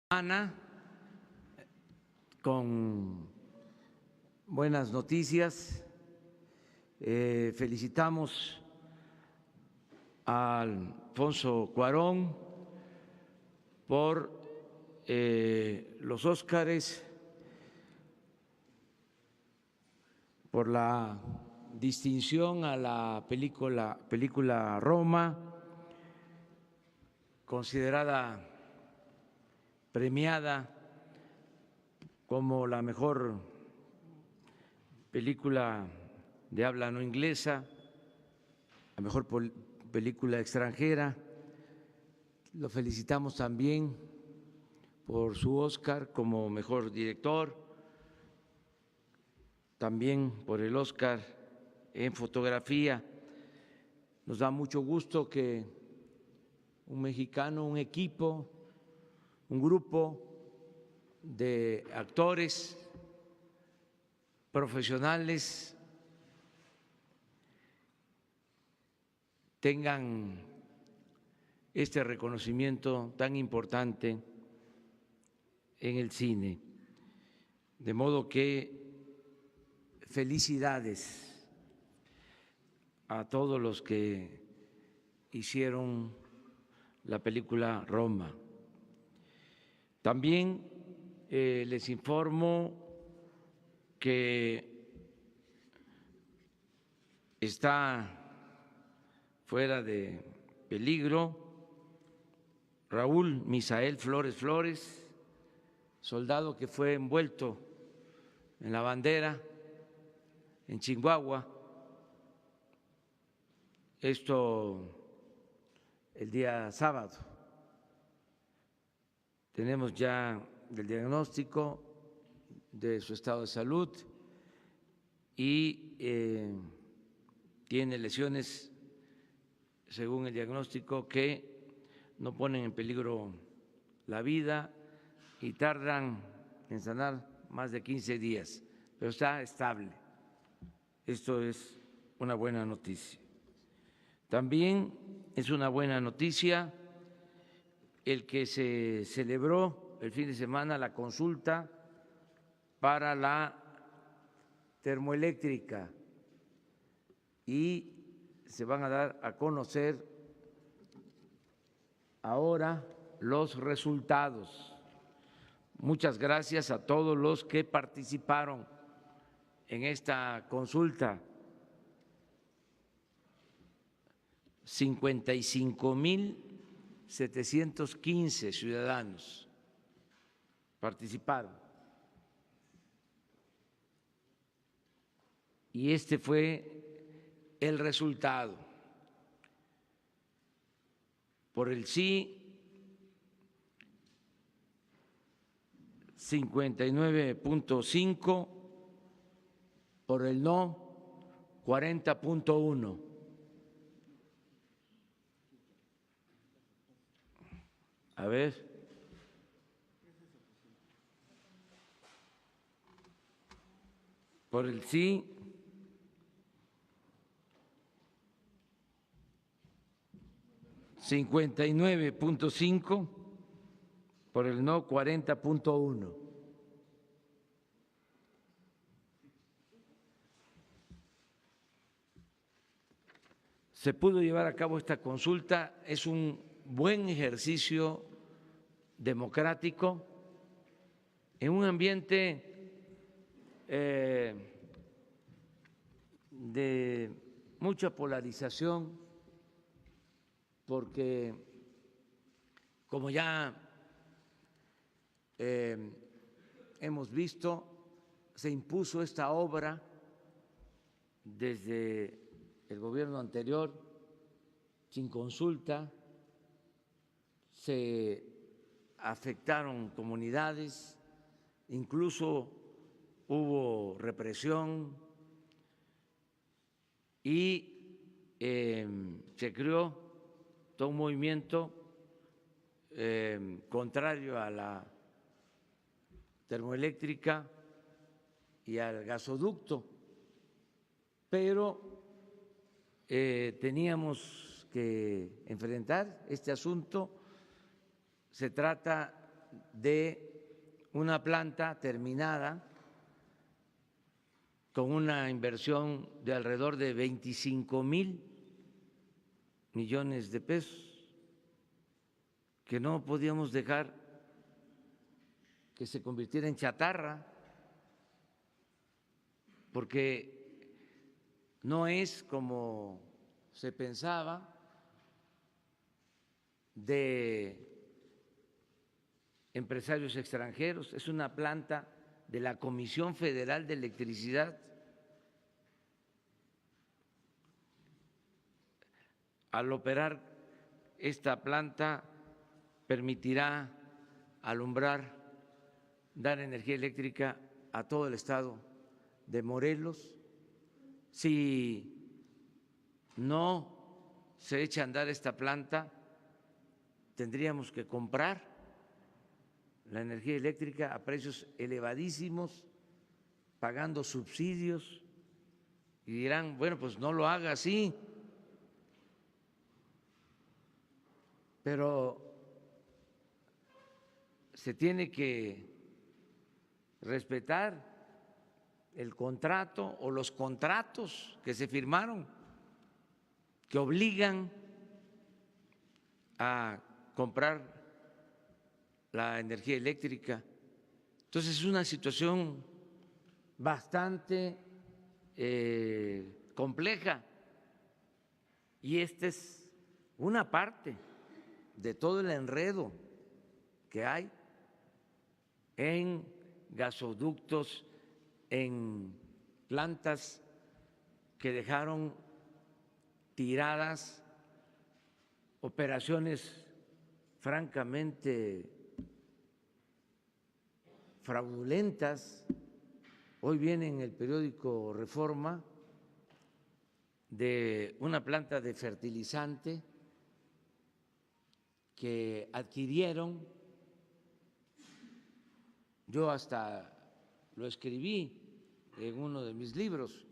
Ana, con buenas noticias. Felicitamos a Alfonso Cuarón por los Óscares, por la distinción a la película Roma, considerada premiada como la mejor película de habla no inglesa, la mejor película extranjera. Lo felicitamos también por su Óscar como mejor director, también por el Óscar en fotografía. Nos da mucho gusto que un mexicano, un equipo, un grupo de actores profesionales tengan este reconocimiento tan importante en el cine. De modo que felicidades a todos los que hicieron la película Roma. También les informo que está fuera de peligro Raúl Misael Flores Flores, soldado que fue envuelto en la bandera en Chihuahua. Esto el día sábado. Tenemos ya el diagnóstico de su estado de salud y tiene lesiones, según el diagnóstico, que no ponen en peligro la vida y tardan en sanar más de 15 días, pero está estable. Esto es una buena noticia. También es una buena noticia el que se celebró el fin de semana la consulta para la termoeléctrica y se van a dar a conocer ahora los resultados. Muchas gracias a todos los que participaron en esta consulta. 55,715 ciudadanos participaron. Y este fue el resultado. Por el sí, 59,5, por el no, 40,1. A ver. Por el sí, 59,5, por el no 40,1. Se pudo llevar a cabo esta consulta, es un buen ejercicio democrático en un ambiente de mucha polarización, porque como ya hemos visto, se impuso esta obra desde el gobierno anterior sin consulta, se afectaron comunidades, incluso hubo represión y se creó todo un movimiento contrario a la termoeléctrica y al gasoducto, pero teníamos que enfrentar este asunto. Se trata de una planta terminada con una inversión de alrededor de 25,000 millones de pesos, que no podíamos dejar que se convirtiera en chatarra, porque no es como se pensaba de empresarios extranjeros, es una planta de la Comisión Federal de Electricidad. Al operar esta planta permitirá alumbrar, dar energía eléctrica a todo el estado de Morelos. Si no se echa a andar esta planta, tendríamos que comprar la energía eléctrica a precios elevadísimos, pagando subsidios, y dirán, bueno, pues no lo haga así. Pero se tiene que respetar el contrato o los contratos que se firmaron, que obligan a comprar la energía eléctrica. Entonces es una situación bastante compleja, y esta es una parte de todo el enredo que hay en gasoductos, en plantas que dejaron tiradas, operaciones francamente fraudulentas. Hoy viene en el periódico Reforma de una planta de fertilizante que adquirieron, yo hasta lo escribí en uno de mis libros,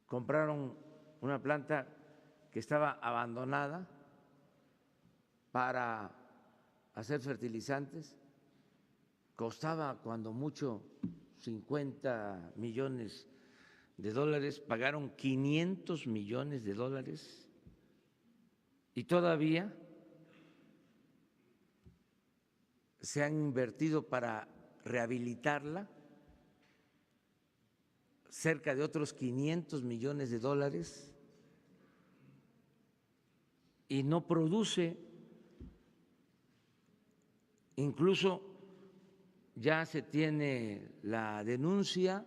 compraron una planta que estaba abandonada para hacer fertilizantes, costaba cuando mucho 50 millones de dólares, pagaron 500 millones de dólares y todavía se han invertido para rehabilitarla cerca de otros 500 millones de dólares y no produce. Incluso ya se tiene la denuncia,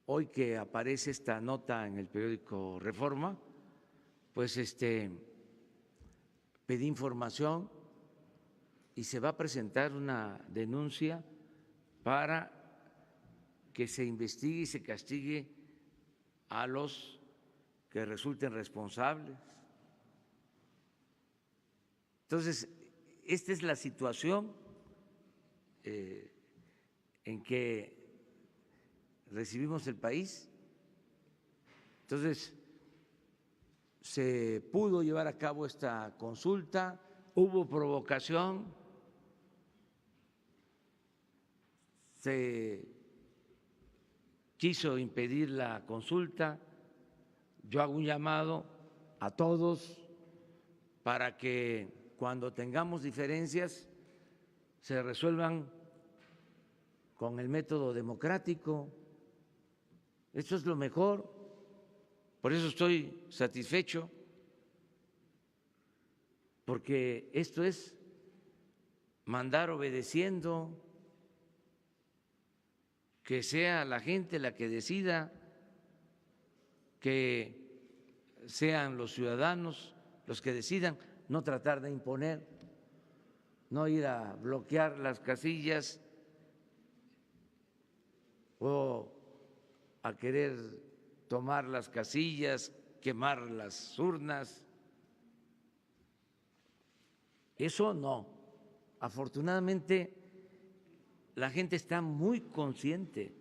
hoy que aparece esta nota en el periódico Reforma, pues pedí información y se va a presentar una denuncia para que se investigue y se castigue a los que resulten responsables. Entonces, esta es la situación en que recibimos el país. Entonces, se pudo llevar a cabo esta consulta, hubo provocación, se quiso impedir la consulta. Yo hago un llamado a todos para que cuando tengamos diferencias se resuelvan con el método democrático. Eso es lo mejor. Por eso estoy satisfecho, porque esto es mandar obedeciendo, que sea la gente la que decida, que sean los ciudadanos los que decidan, no tratar de imponer, no ir a bloquear las casillas o a querer tomar las casillas, quemar las urnas. Eso no. Afortunadamente, la gente está muy consciente.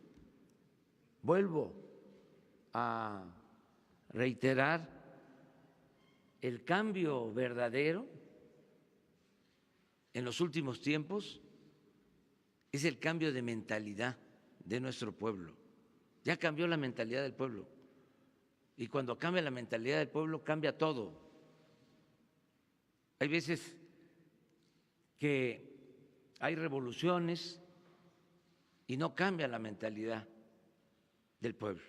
Vuelvo a reiterar el cambio verdadero en los últimos tiempos es el cambio de mentalidad de nuestro pueblo. Ya cambió la mentalidad del pueblo. Y cuando cambia la mentalidad del pueblo, cambia todo. Hay veces que hay revoluciones y no cambia la mentalidad del pueblo.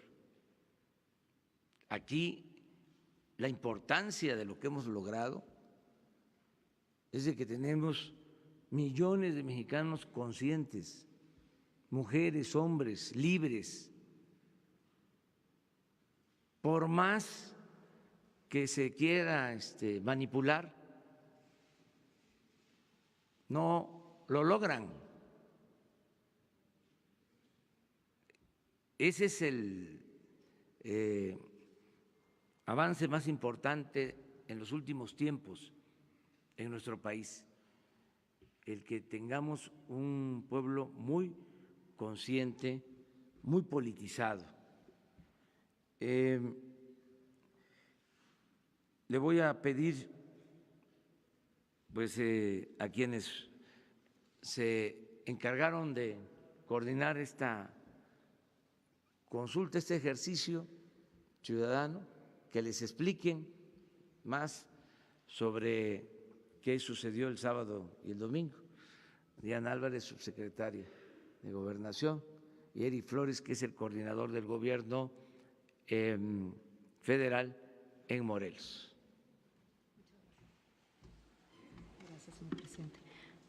Aquí la importancia de lo que hemos logrado es de que tenemos millones de mexicanos conscientes, mujeres, hombres, libres. Por más que se quiera manipular, no lo logran. Ese es el avance más importante en los últimos tiempos en nuestro país, el que tengamos un pueblo muy consciente, muy politizado. Le voy a pedir pues a quienes se encargaron de coordinar esta consulta, este ejercicio ciudadano, que les expliquen más sobre qué sucedió el sábado y el domingo. Diana Álvarez, subsecretaria de Gobernación, y Eri Flores, que es el coordinador del gobierno federal en Morelos. Gracias, señor presidente.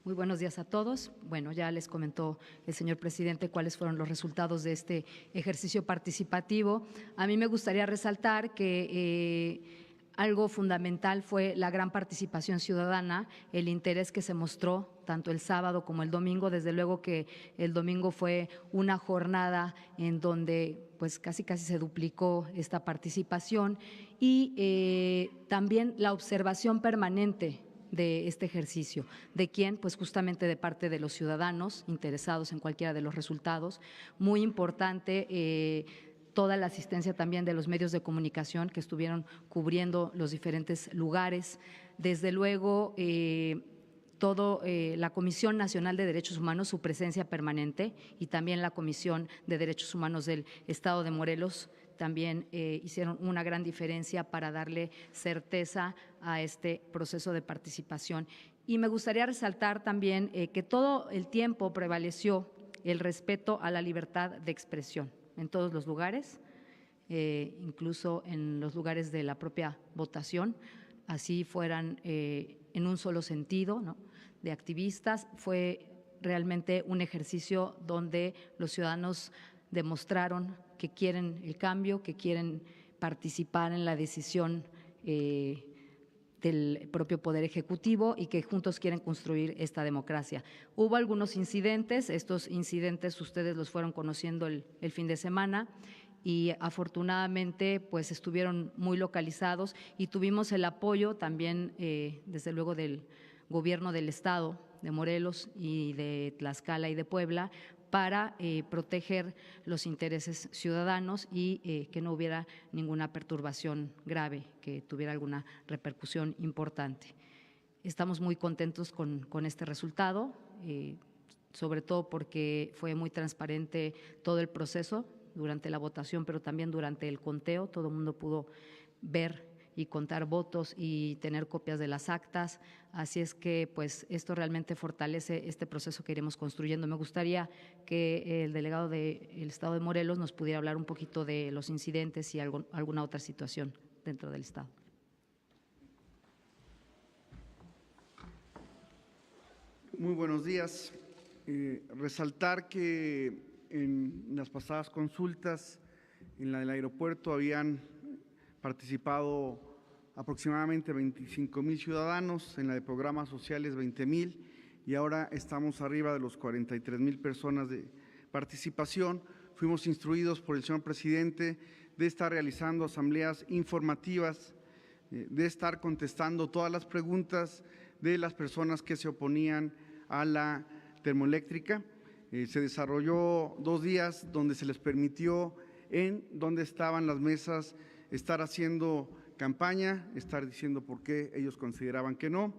Muy buenos días a todos. Bueno, ya les comentó el señor presidente cuáles fueron los resultados de este ejercicio participativo. A mí me gustaría resaltar que algo fundamental fue la gran participación ciudadana, el interés que se mostró tanto el sábado como el domingo. Desde luego que el domingo fue una jornada en donde pues casi se duplicó esta participación y también la observación permanente de este ejercicio. ¿De quién? Pues justamente de parte de los ciudadanos interesados en cualquiera de los resultados. Muy importante toda la asistencia también de los medios de comunicación que estuvieron cubriendo los diferentes lugares. Desde luego, la Comisión Nacional de Derechos Humanos, su presencia permanente, y también la Comisión de Derechos Humanos del Estado de Morelos también hicieron una gran diferencia para darle certeza a este proceso de participación. Y me gustaría resaltar también que todo el tiempo prevaleció el respeto a la libertad de expresión en todos los lugares, incluso en los lugares de la propia votación, así fueran en un solo sentido, ¿no?, de activistas. Fue realmente un ejercicio donde los ciudadanos demostraron que quieren el cambio, que quieren participar en la decisión del propio Poder Ejecutivo y que juntos quieren construir esta democracia. Hubo algunos incidentes, estos incidentes ustedes los fueron conociendo el fin de semana y afortunadamente pues estuvieron muy localizados y tuvimos el apoyo también desde luego del Gobierno del Estado de Morelos y de Tlaxcala y de Puebla para proteger los intereses ciudadanos y que no hubiera ninguna perturbación grave, que tuviera alguna repercusión importante. Estamos muy contentos con este resultado, sobre todo porque fue muy transparente todo el proceso durante la votación, pero también durante el conteo. Todo el mundo pudo ver y contar votos y tener copias de las actas. Así es que pues esto realmente fortalece este proceso que iremos construyendo. Me gustaría que el delegado del Estado de Morelos nos pudiera hablar un poquito de los incidentes y alguna otra situación dentro del Estado. Muy buenos días. Resaltar que en las pasadas consultas, en la del aeropuerto, habían participado aproximadamente 25,000 ciudadanos, en la de programas sociales 20,000 y ahora estamos arriba de los 43,000 personas de participación. Fuimos instruidos por el señor presidente de estar realizando asambleas informativas, de estar contestando todas las preguntas de las personas que se oponían a la termoeléctrica. Se desarrolló 2 días donde se les permitió en donde estaban las mesas estar haciendo campaña, estar diciendo por qué ellos consideraban que no.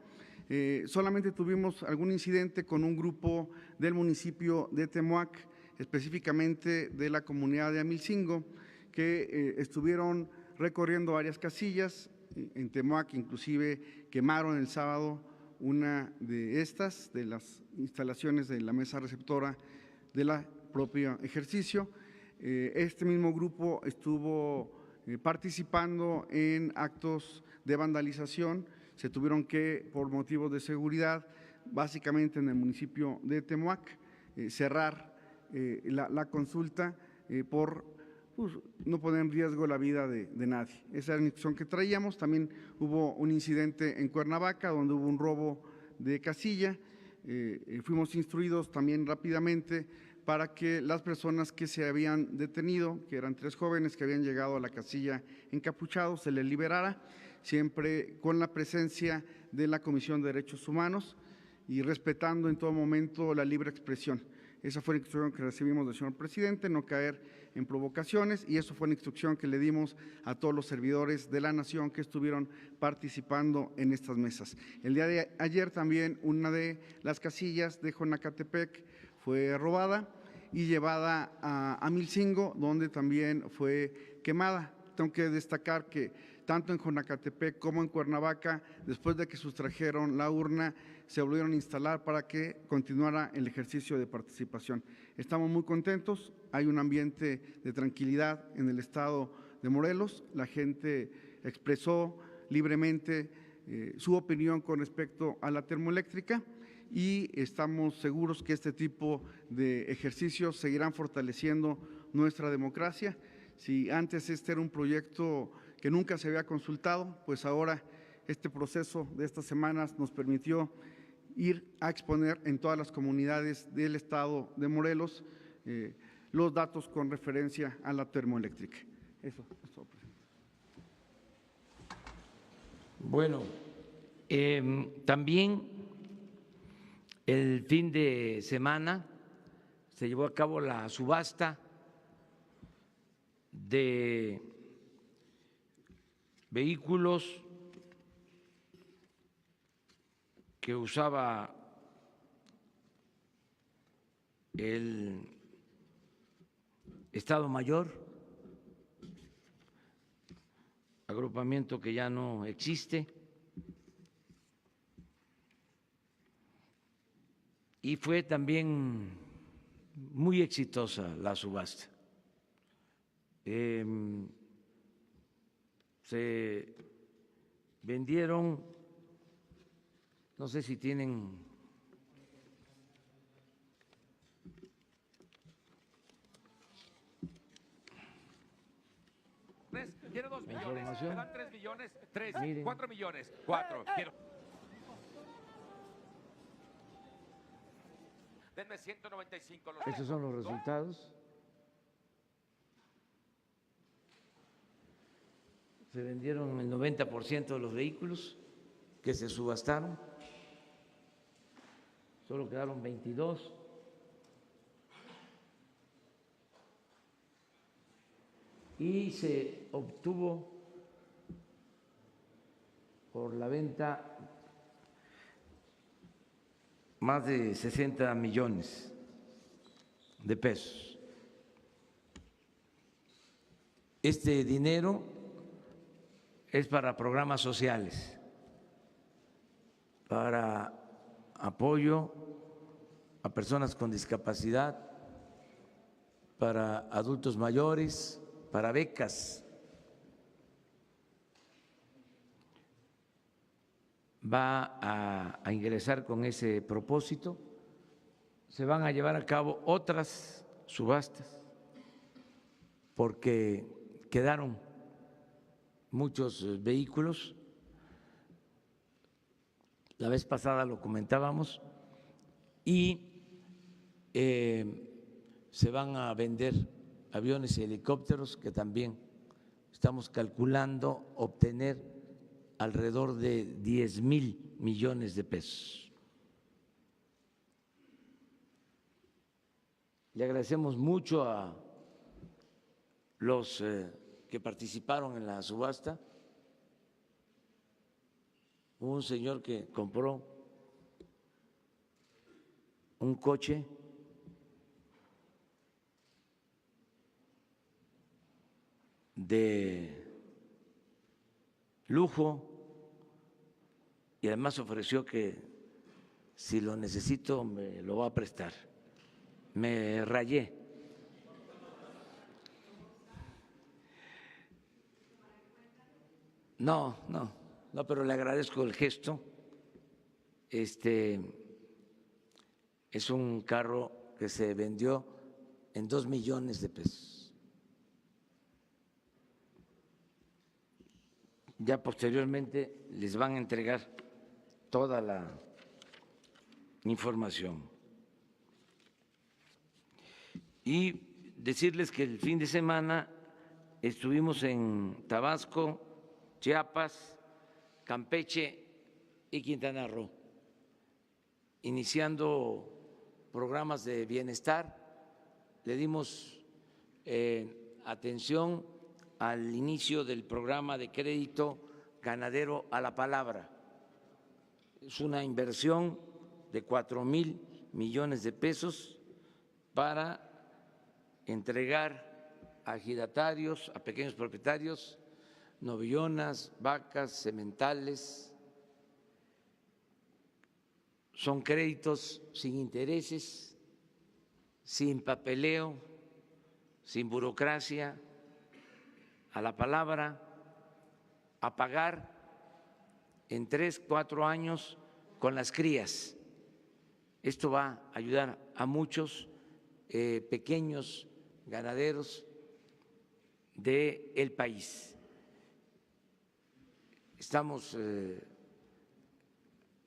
Solamente tuvimos algún incidente con un grupo del municipio de Temoac, específicamente de la comunidad de Amilcingo, que estuvieron recorriendo varias casillas. En Temoac inclusive quemaron el sábado una de estas, de las instalaciones de la mesa receptora de la propio ejercicio. Este mismo grupo estuvo participando en actos de vandalización. Se tuvieron que, por motivos de seguridad, básicamente en el municipio de Temoac, cerrar la consulta por no poner en riesgo la vida de nadie. Esa era la instrucción que traíamos. También hubo un incidente en Cuernavaca donde hubo un robo de casilla. Fuimos instruidos también rápidamente para que las personas que se habían detenido, que eran 3 jóvenes que habían llegado a la casilla encapuchados, se les liberara, siempre con la presencia de la Comisión de Derechos Humanos y respetando en todo momento la libre expresión. Esa fue la instrucción que recibimos del señor presidente, no caer en provocaciones, y eso fue la instrucción que le dimos a todos los servidores de la nación que estuvieron participando en estas mesas. El día de ayer también una de las casillas de Jonacatepec fue robada y llevada a Amilcingo, donde también fue quemada. Tengo que destacar que tanto en Jonacatepec como en Cuernavaca, después de que sustrajeron la urna, se volvieron a instalar para que continuara el ejercicio de participación. Estamos muy contentos, hay un ambiente de tranquilidad en el estado de Morelos, la gente expresó libremente su opinión con respecto a la termoeléctrica y estamos seguros que este tipo de ejercicios seguirán fortaleciendo nuestra democracia. Si antes este era un proyecto que nunca se había consultado, pues ahora este proceso de estas semanas nos permitió ir a exponer en todas las comunidades del estado de Morelos los datos con referencia a la termoeléctrica. Eso, presidente. Bueno, también el fin de semana se llevó a cabo la subasta de vehículos que usaba el Estado Mayor, agrupamiento que ya no existe, y fue también muy exitosa la subasta. Se vendieron, no sé si tienen quiero 2 millones, información. me dan 3 millones, 3, Miren. 4 millones, 4, quiero. Denme 195. Estos son los resultados. Se vendieron el 90% de los vehículos que se subastaron, solo quedaron 22. Y se obtuvo por la venta más de 60 millones de pesos. Este dinero es para programas sociales, para apoyo a personas con discapacidad, para adultos mayores, para becas. Va a ingresar con ese propósito. Se van a llevar a cabo otras subastas porque quedaron muchos vehículos. La vez pasada lo comentábamos y se van a vender aviones y helicópteros que también estamos calculando obtener alrededor de 10,000 millones de pesos. Le agradecemos mucho a los que participaron en la subasta Hubo un señor que compró un coche de lujo y además ofreció que si lo necesito me lo va a prestar. Me rayé. No, pero le agradezco el gesto. Es un carro que se vendió en 2 millones de pesos. Ya posteriormente les van a entregar toda la información. Y decirles que el fin de semana estuvimos en Tabasco, Chiapas, Campeche y Quintana Roo, iniciando programas de bienestar. Le dimos atención al inicio del programa de crédito ganadero a la palabra. Es una inversión de 4,000 millones de pesos para entregar a ejidatarios, a pequeños propietarios, novillonas, vacas, sementales. Son créditos sin intereses, sin papeleo, sin burocracia, a la palabra, a pagar en 3, 4 años con las crías. Esto va a ayudar a muchos pequeños ganaderos del país. Estamos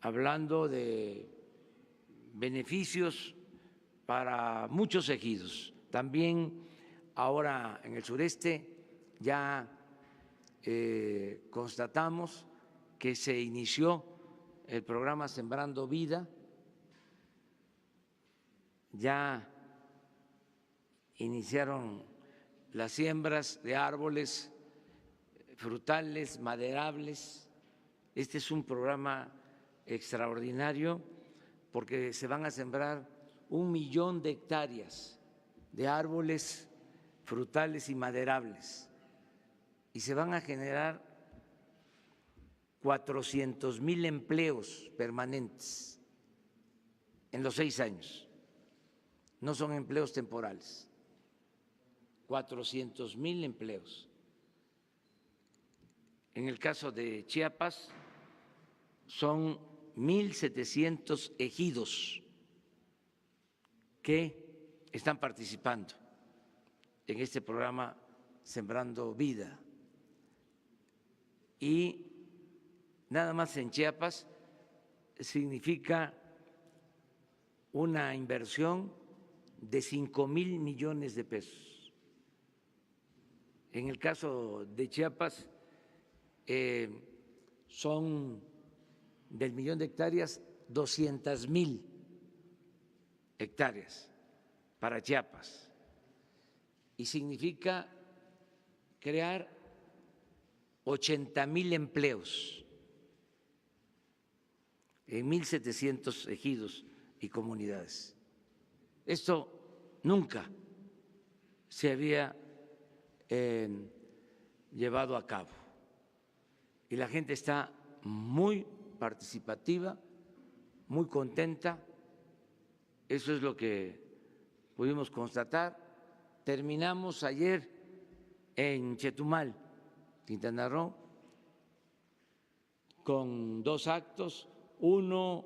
hablando de beneficios para muchos ejidos. También ahora en el sureste ya constatamos que se inició el programa Sembrando Vida, ya iniciaron las siembras de árboles frutales, maderables. Este es un programa extraordinario porque se van a sembrar 1 millón de hectáreas de árboles frutales y maderables y se van a generar 400,000 empleos permanentes en los 6 años. No son empleos temporales, 400,000 empleos. En el caso de Chiapas son 1,700 ejidos que están participando en este programa Sembrando Vida. Y nada más en Chiapas significa una inversión de 5,000 millones de pesos. En el caso de Chiapas son del 1,000,000 de hectáreas 200,000 hectáreas para Chiapas y significa crear 80,000 empleos en 1,700 ejidos y comunidades. Esto nunca se había llevado a cabo y la gente está muy participativa, muy contenta. Eso es lo que pudimos constatar. Terminamos ayer en Chetumal, Quintana Roo, con 2 actos, uno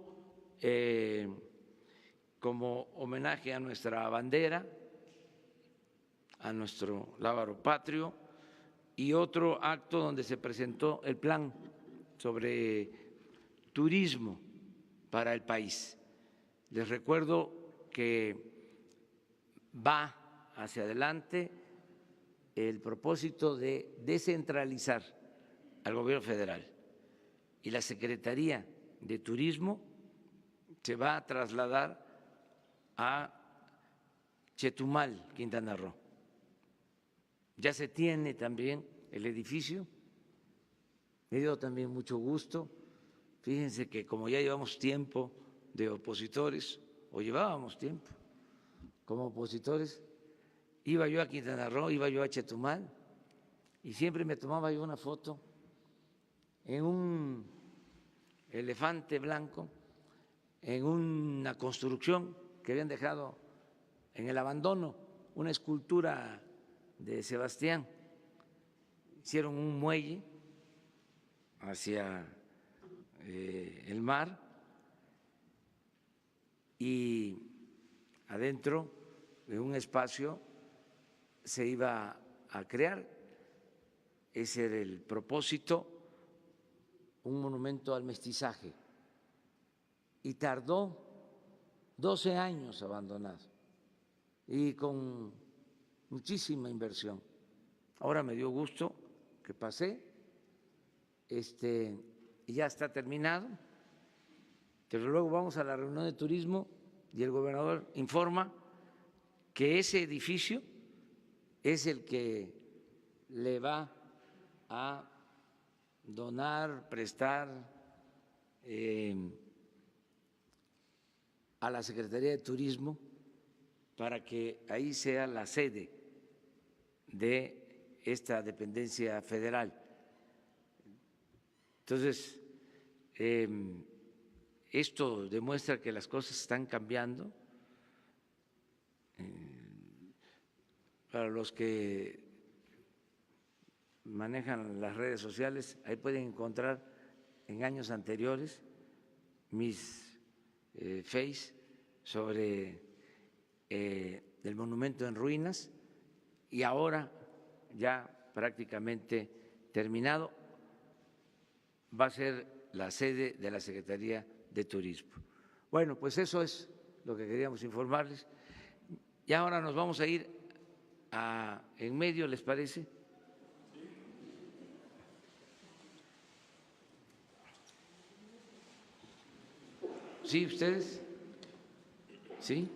como homenaje a nuestra bandera, a nuestro lábaro patrio, y otro acto donde se presentó el plan sobre turismo para el país. Les recuerdo que va hacia adelante el propósito de descentralizar al gobierno federal y la Secretaría de Turismo se va a trasladar a Chetumal, Quintana Roo. Ya se tiene también el edificio. Me dio también mucho gusto Fíjense que como ya llevamos tiempo de opositores, o llevábamos tiempo como opositores, iba yo a Quintana Roo, iba yo a Chetumal, y siempre me tomaba yo una foto en un elefante blanco, en una construcción que habían dejado en el abandono, una escultura de Sebastián. Hicieron un muelle hacia el mar y adentro de un espacio se iba a crear, ese era el propósito, un monumento al mestizaje, y tardó 12 años abandonado y con muchísima inversión. Ahora me dio gusto que pasé, y ya está terminado, pero luego vamos a la reunión de turismo y el gobernador informa que ese edificio es el que le va a donar, prestar a la Secretaría de Turismo para que ahí sea la sede de esta dependencia federal. Entonces, esto demuestra que las cosas están cambiando. Para los que manejan las redes sociales, ahí pueden encontrar en años anteriores mis face sobre el monumento en ruinas, y ahora ya prácticamente terminado, va a ser la sede de la Secretaría de Turismo. Bueno, pues eso es lo que queríamos informarles. Y ahora nos vamos a ir en medio, ¿les parece? ¿Sí, ustedes? ¿Sí?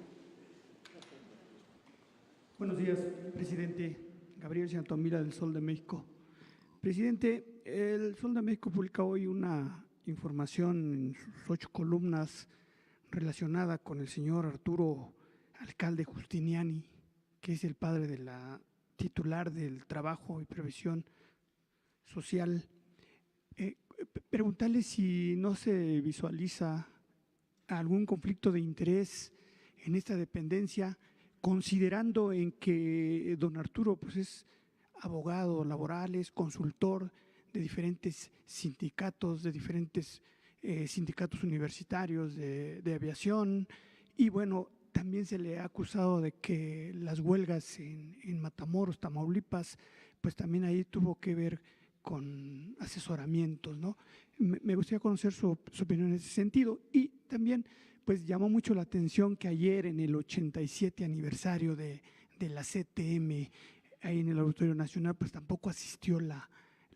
Buenos días, presidente. Gabriel Santomira del Sol de México. Presidente, el Sol de México publica hoy una información en sus 8 columnas relacionada con el señor Arturo Alcalde Justiniani, que es el padre de la titular del Trabajo y Previsión Social. Preguntarle si no se visualiza algún conflicto de interés en esta dependencia, considerando en que don Arturo pues es abogado laboral, es consultor de diferentes sindicatos, de diferentes sindicatos universitarios de aviación, y bueno, también se le ha acusado de que las huelgas en Matamoros, Tamaulipas, pues también ahí tuvo que ver con asesoramientos, ¿no? Me gustaría conocer su opinión en ese sentido. Y también pues llamó mucho la atención que ayer en el 87 aniversario de la CTM, ahí en el Auditorio Nacional, pues tampoco asistió la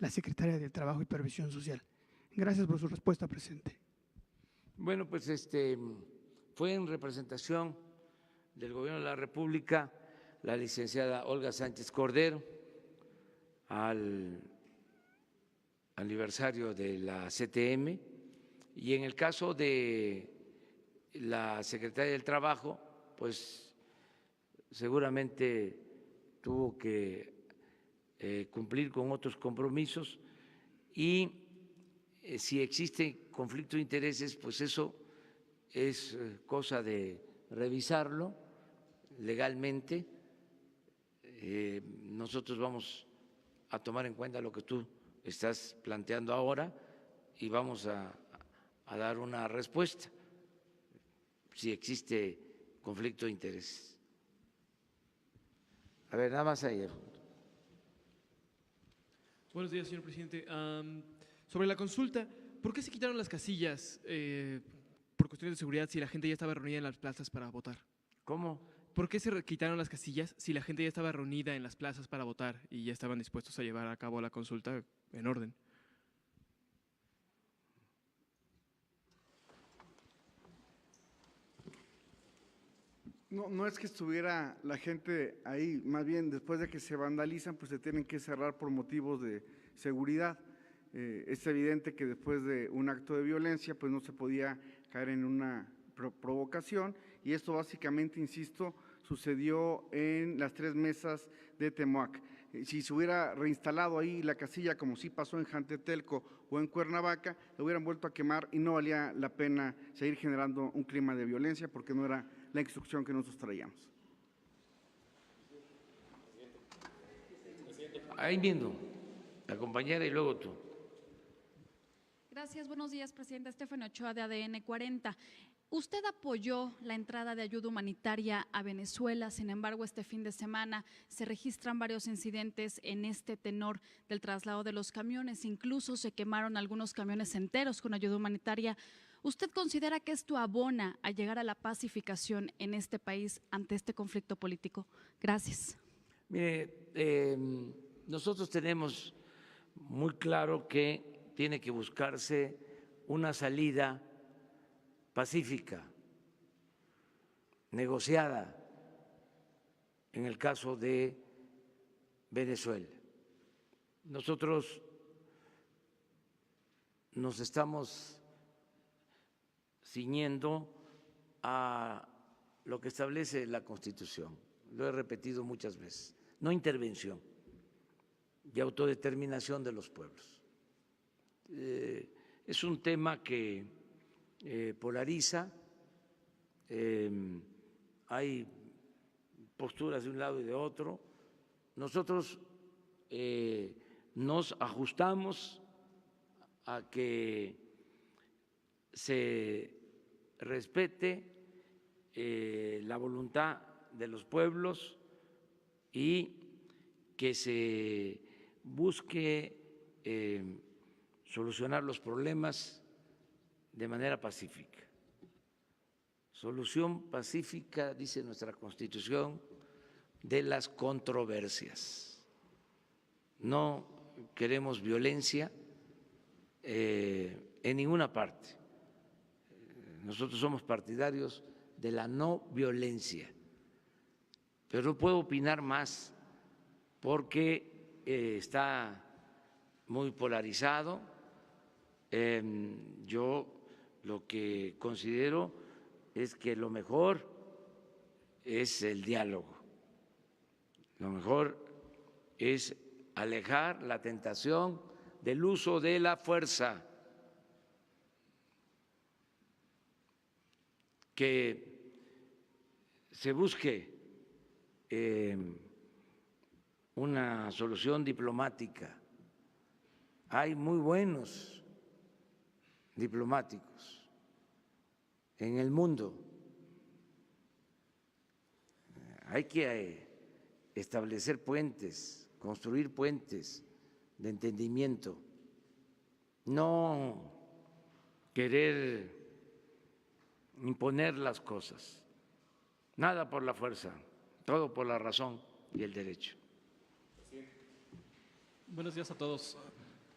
secretaria de Trabajo y Previsión Social. Gracias por su respuesta, presidente. Bueno, pues fue en representación del Gobierno de la República la licenciada Olga Sánchez Cordero al aniversario de la CTM, y en el caso de la Secretaría del Trabajo, pues seguramente tuvo que cumplir con otros compromisos, y si existe conflicto de intereses, pues eso es cosa de revisarlo legalmente. Nosotros vamos a tomar en cuenta lo que tú estás planteando ahora y vamos a dar una respuesta si existe conflicto de interés. A ver, nada más ayer. Buenos días, señor presidente. Sobre la consulta, ¿por qué se quitaron las casillas por cuestiones de seguridad si la gente ya estaba reunida en las plazas para votar? ¿Cómo? ¿Por qué se quitaron las casillas si la gente ya estaba reunida en las plazas para votar y ya estaban dispuestos a llevar a cabo la consulta en orden? No es que estuviera la gente ahí, más bien después de que se vandalizan, pues se tienen que cerrar por motivos de seguridad. Es evidente que después de un acto de violencia, pues no se podía caer en una provocación, y esto básicamente, insisto, sucedió en las 3 mesas de Temoac. Si se hubiera reinstalado ahí la casilla, como sí pasó en Jantetelco o en Cuernavaca, lo hubieran vuelto a quemar y no valía la pena seguir generando un clima de violencia, porque no era la instrucción que nosotros traíamos. Ahí mismo, la compañera y luego tú. Gracias, buenos días, presidenta. Estefania Ochoa, de ADN 40. Usted apoyó la entrada de ayuda humanitaria a Venezuela, sin embargo, este fin de semana se registran varios incidentes en este tenor del traslado de los camiones, incluso se quemaron algunos camiones enteros con ayuda humanitaria. ¿Usted considera que esto abona a llegar a la pacificación en este país ante este conflicto político? Gracias. Mire, nosotros tenemos muy claro que tiene que buscarse una salida pacífica, negociada, en el caso de Venezuela. Nosotros nos estamos ciñendo a lo que establece la Constitución, lo he repetido muchas veces, no intervención y autodeterminación de los pueblos. Es un tema que polariza, hay posturas de un lado y de otro. Nosotros nos ajustamos a que se respete la voluntad de los pueblos y que se busque solucionar los problemas de manera pacífica. Solución pacífica, dice nuestra Constitución, de las controversias. No queremos violencia en ninguna parte. Nosotros somos partidarios de la no violencia, pero no puedo opinar más porque está muy polarizado. Yo lo que considero es que lo mejor es el diálogo, lo mejor es alejar la tentación del uso de la fuerza, que se busque una solución diplomática. Hay muy buenos diplomáticos en el mundo. Hay que establecer puentes, construir puentes de entendimiento, no querer imponer las cosas, nada por la fuerza, todo por la razón y el derecho. Buenos días a todos.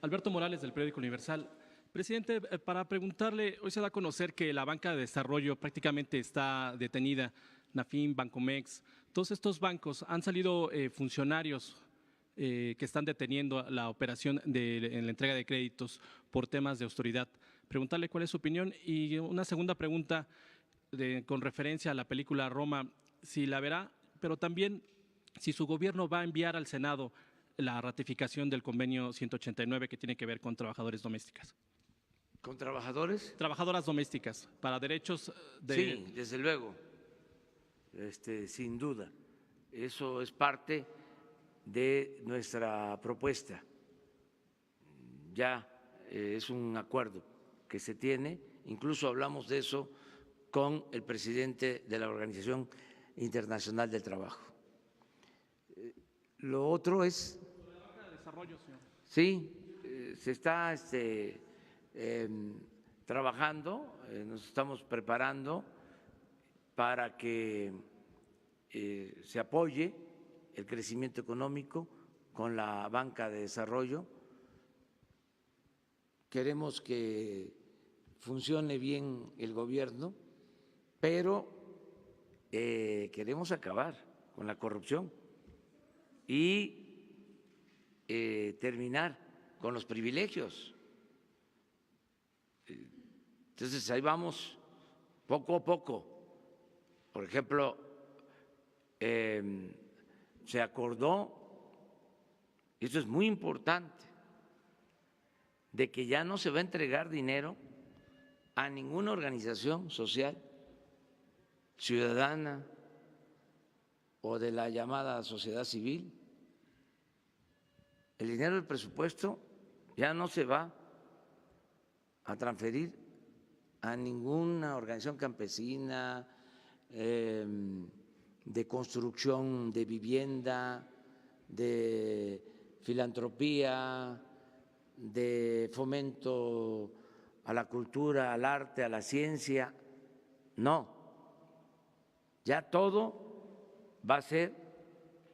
Alberto Morales, del periódico Universal. Presidente, para preguntarle, hoy se da a conocer que la banca de desarrollo prácticamente está detenida, Nafin, Bancomex, todos estos bancos, han salido funcionarios que están deteniendo la operación en la entrega de créditos por temas de autoridad. Preguntarle cuál es su opinión, y una segunda pregunta con referencia a la película Roma, si la verá, pero también si su gobierno va a enviar al Senado la ratificación del convenio 189 que tiene que ver con trabajadores domésticas. ¿Con trabajadores? Trabajadoras domésticas, para derechos de… Sí, desde luego, sin duda. Eso es parte de nuestra propuesta. Ya es un acuerdo que se tiene, incluso hablamos de eso con el presidente de la Organización Internacional del Trabajo. Lo otro es… Sobre la banca de desarrollo, señor. Sí, se está trabajando, nos estamos preparando para que se apoye el crecimiento económico con la banca de desarrollo. Queremos que funcione bien el gobierno, pero queremos acabar con la corrupción y terminar con los privilegios. Entonces ahí vamos poco a poco. Por ejemplo, se acordó, y esto es muy importante, de que ya no se va a entregar dinero a ninguna organización social, ciudadana o de la llamada sociedad civil. El dinero del presupuesto ya no se va a transferir a ninguna organización campesina, de construcción de vivienda, de filantropía, de fomento a la cultura, al arte, a la ciencia. No, ya todo va a ser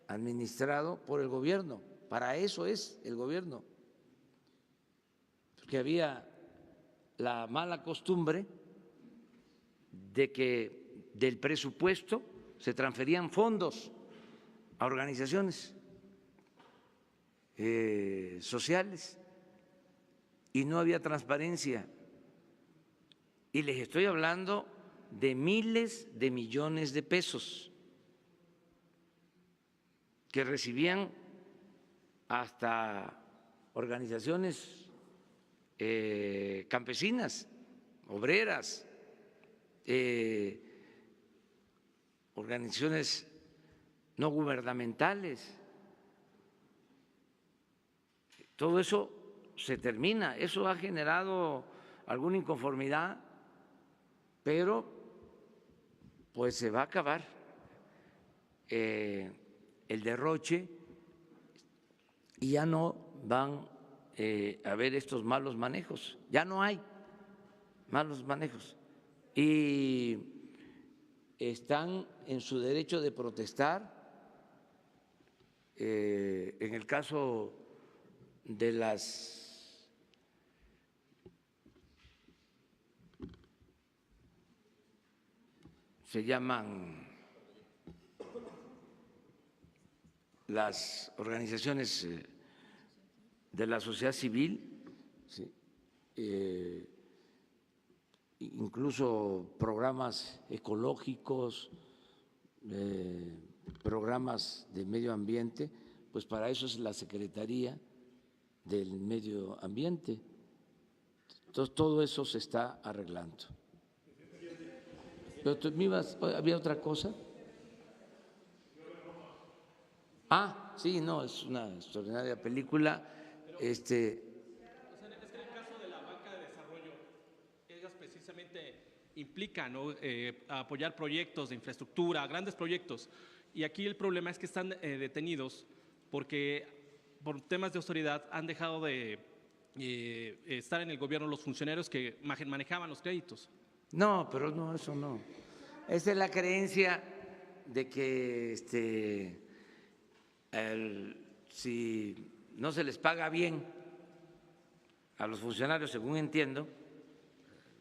administrado por el gobierno. Para eso es el gobierno. Porque había la mala costumbre de que del presupuesto se transferían fondos a organizaciones sociales y no había transparencia. Y les estoy hablando de miles de millones de pesos que recibían hasta organizaciones campesinas, obreras, organizaciones no gubernamentales. Todo eso se termina. Eso ha generado alguna inconformidad, pero pues se va a acabar el derroche y ya no van a haber estos malos manejos. Ya no hay malos manejos. Y están en su derecho de protestar. En el caso de las se llaman las organizaciones de la sociedad civil, ¿sí? Incluso programas ecológicos, programas de medio ambiente, pues para eso es la Secretaría del Medio Ambiente. Entonces, todo eso se está arreglando. Pero ¿había otra cosa? Ah, sí, no, es una extraordinaria película. Es que en el caso de la banca de desarrollo, ellas precisamente implican, ¿no?, apoyar proyectos de infraestructura, grandes proyectos. Y aquí el problema es que están detenidos porque por temas de autoridad han dejado de estar en el gobierno los funcionarios que manejaban los créditos. No, pero no, eso no. Esa es la creencia de que si no se les paga bien a los funcionarios, según entiendo,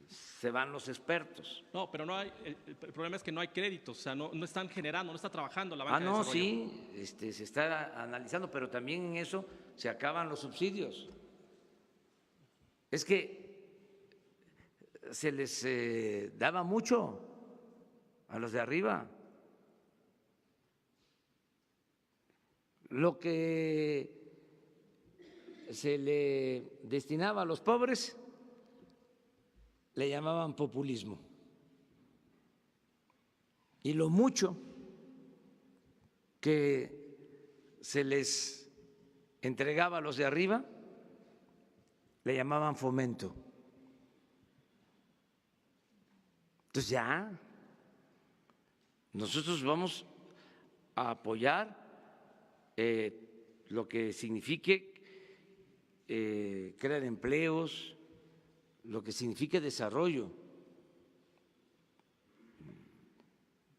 se van los expertos. No, pero no hay, el problema es que no hay créditos, o sea, no están generando, no está trabajando la banca de No, desarrollo. sí, se está analizando, pero también en eso se acaban los subsidios. Es que se les daba mucho a los de arriba. Lo que se le destinaba a los pobres le llamaban populismo. Y lo mucho que se les entregaba a los de arriba le llamaban fomento. Entonces ya nosotros vamos a apoyar lo que signifique crear empleos, lo que signifique desarrollo.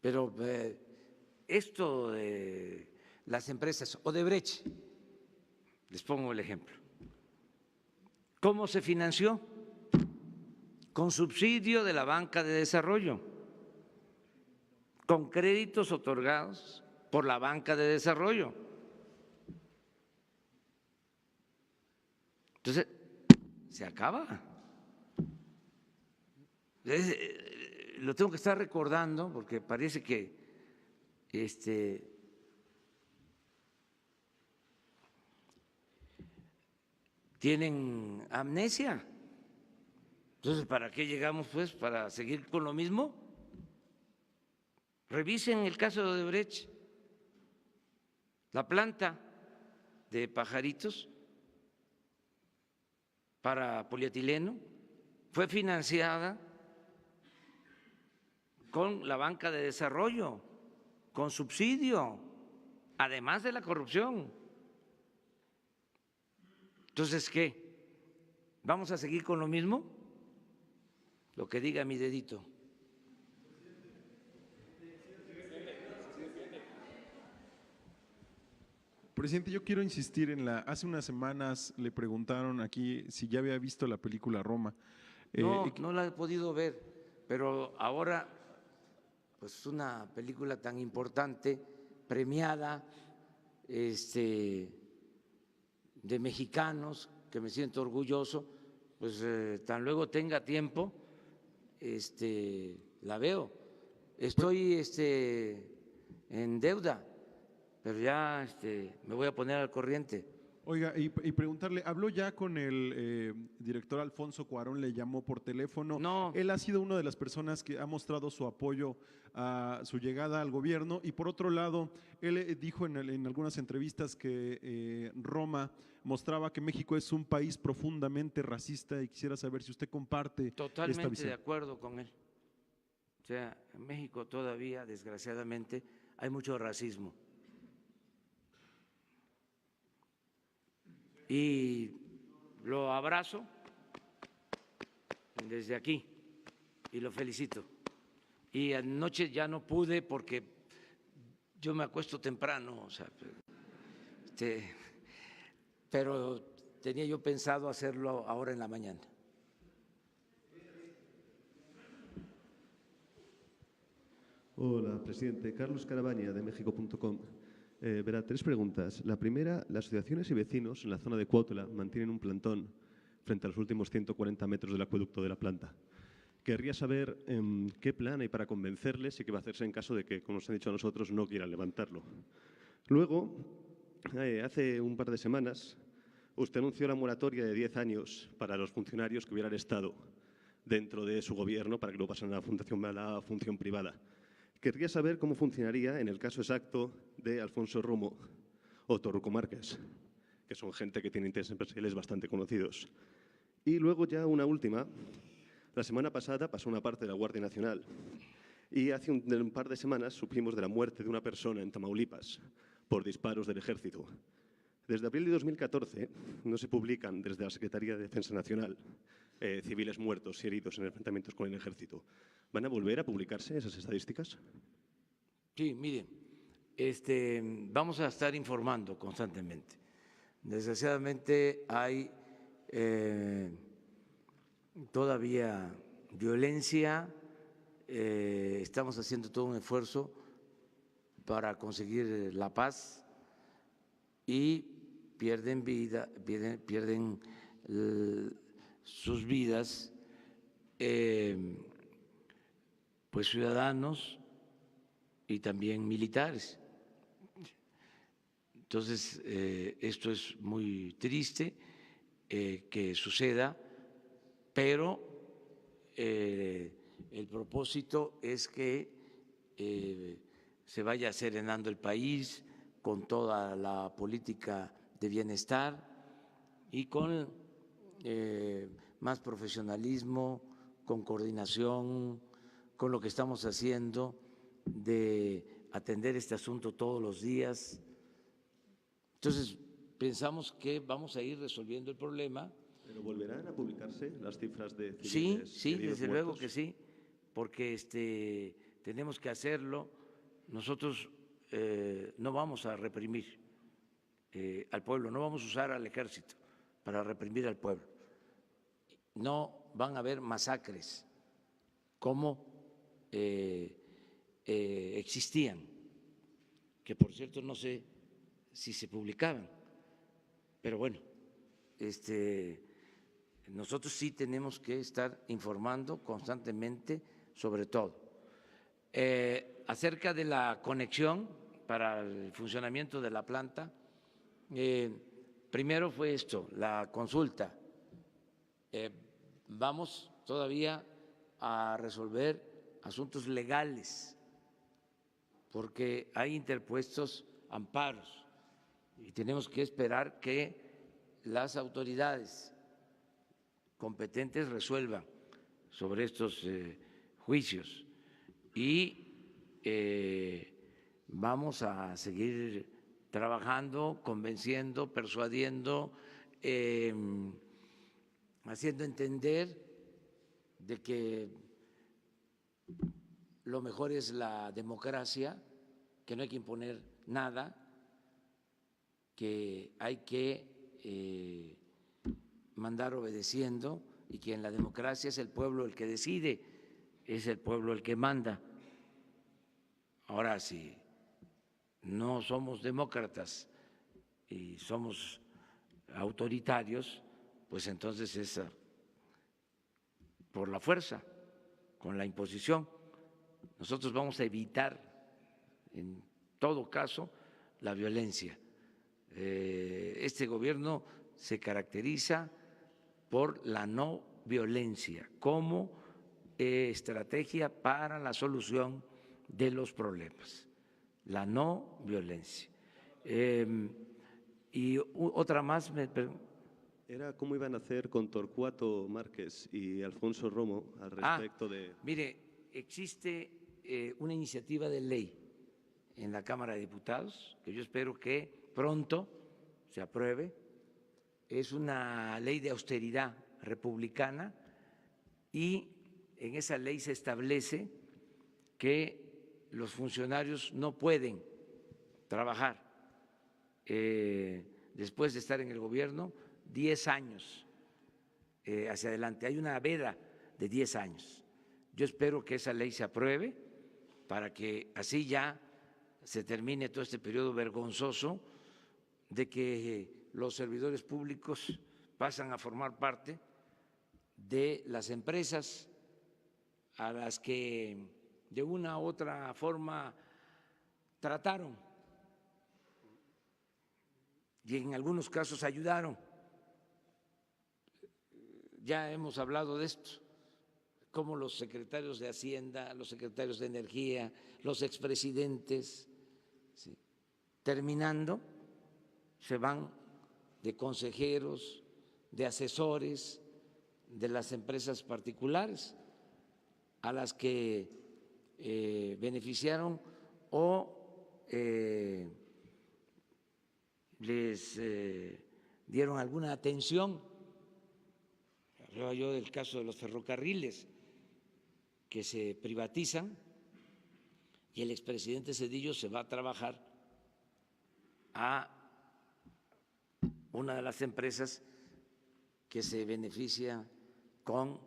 Pero esto de las empresas, Odebrecht, les pongo el ejemplo. ¿Cómo se financió? Con subsidio de la banca de desarrollo, con créditos otorgados por la banca de desarrollo. Entonces, se acaba. lo tengo que estar recordando porque parece que tienen amnesia. Entonces, ¿para qué llegamos pues? ¿Para seguir con lo mismo? Revisen el caso de Odebrecht, la planta de Pajaritos para polietileno fue financiada con la banca de desarrollo, con subsidio, además de la corrupción. Entonces, ¿qué? ¿Vamos a seguir con lo mismo? Lo que diga mi dedito. Presidente, yo quiero insistir en hace unas semanas le preguntaron aquí si ya había visto la película Roma. No la he podido ver, pero ahora, pues una película tan importante, premiada, de mexicanos, que me siento orgulloso, pues tan luego tenga tiempo, la veo. Estoy en deuda, pero ya me voy a poner al corriente. Oiga, y preguntarle, ¿habló ya con el director Alfonso Cuarón? ¿Le llamó por teléfono? No. Él ha sido una de las personas que ha mostrado su apoyo a su llegada al gobierno y por otro lado, él dijo en algunas entrevistas que Roma mostraba que México es un país profundamente racista y quisiera saber si usted comparte esta Totalmente visión. de acuerdo con él. O sea, en México todavía, desgraciadamente, hay mucho racismo. Y lo abrazo desde aquí y lo felicito. Y anoche ya no pude porque yo me acuesto temprano, o sea, pero tenía yo pensado hacerlo ahora en la mañana. Hola, presidente. Carlos Carabaña, de México.com. Verá, 3 preguntas. La primera, las asociaciones y vecinos en la zona de Cuautla mantienen un plantón frente a los últimos 140 metros del acueducto de la planta. Querría saber qué plan hay para convencerles y qué va a hacerse en caso de que, como nos han dicho a nosotros, no quieran levantarlo. Luego, hace un par de semanas, usted anunció la moratoria de 10 años para los funcionarios que hubieran estado dentro de su gobierno para que no pasaran a la función privada. Querría saber cómo funcionaría en el caso exacto de Alfonso Romo o Torruco Márquez, que son gente que tiene intereses empresariales bastante conocidos. Y luego ya una última. La semana pasada pasó una parte de la Guardia Nacional y hace un par de semanas supimos de la muerte de una persona en Tamaulipas por disparos del Ejército. Desde abril de 2014 no se publican desde la Secretaría de Defensa Nacional civiles muertos y heridos en enfrentamientos con el Ejército. ¿Van a volver a publicarse esas estadísticas? Sí, miren, vamos a estar informando constantemente. Desgraciadamente hay todavía violencia, estamos haciendo todo un esfuerzo para conseguir la paz y pierden vida, pierden sus vidas pues ciudadanos y también militares. Entonces, esto es muy triste que suceda, pero el propósito es que se vaya serenando el país con toda la política de bienestar y con más profesionalismo, con coordinación, con lo que estamos haciendo de atender este asunto todos los días. Entonces, pensamos que vamos a ir resolviendo el problema. ¿Pero volverán a publicarse las cifras de civiles Sí, heridos desde luego muertos? que sí, porque tenemos que hacerlo. Nosotros no vamos a reprimir al pueblo, no vamos a usar al ejército para reprimir al pueblo. No van a haber masacres como existían, que por cierto no sé si se publicaban, pero bueno, nosotros sí tenemos que estar informando constantemente sobre todo. Acerca de la conexión para el funcionamiento de la planta, primero fue esto, la consulta. Vamos todavía a resolver asuntos legales porque hay interpuestos amparos y tenemos que esperar que las autoridades competentes resuelvan sobre estos juicios y vamos a seguir trabajando, convenciendo, persuadiendo, haciendo entender de que lo mejor es la democracia, que no hay que imponer nada, que hay que mandar obedeciendo y que en la democracia es el pueblo el que decide, es el pueblo el que manda. Ahora, si no somos demócratas y somos autoritarios, pues entonces es por la fuerza, con la imposición. Nosotros vamos a evitar, en todo caso, la violencia. Este gobierno se caracteriza por la no violencia como estrategia para la solución de los problemas, la no violencia. Y otra más, era cómo iban a hacer con Torcuato Márquez y Alfonso Romo al respecto de… Mire, existe una iniciativa de ley en la Cámara de Diputados que yo espero que pronto se apruebe. Es una ley de austeridad republicana y en esa ley se establece que los funcionarios no pueden trabajar después de estar en el gobierno 10 años hacia adelante. Hay una veda de 10 años. Yo espero que esa ley se apruebe para que así ya se termine todo este periodo vergonzoso de que los servidores públicos pasan a formar parte de las empresas a las que de una u otra forma trataron y en algunos casos ayudaron. Ya hemos hablado de esto, como los secretarios de Hacienda, los secretarios de Energía, los expresidentes, ¿sí?, terminando, se van de consejeros, de asesores de las empresas particulares a las que beneficiaron o les dieron alguna atención. Hablaba yo del caso de los ferrocarriles que se privatizan y el expresidente Zedillo se va a trabajar a una de las empresas que se beneficia con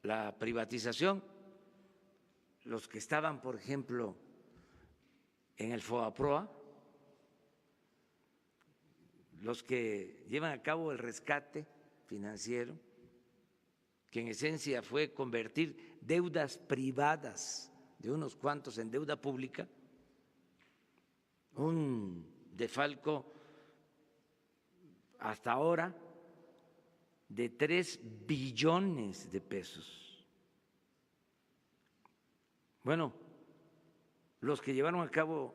la privatización. Los que estaban, por ejemplo, en el FOAPROA, los que llevan a cabo el rescate financiero, que en esencia fue convertir deudas privadas de unos cuantos en deuda pública, un desfalco hasta ahora de 3 billones de pesos. Bueno, los que llevaron a cabo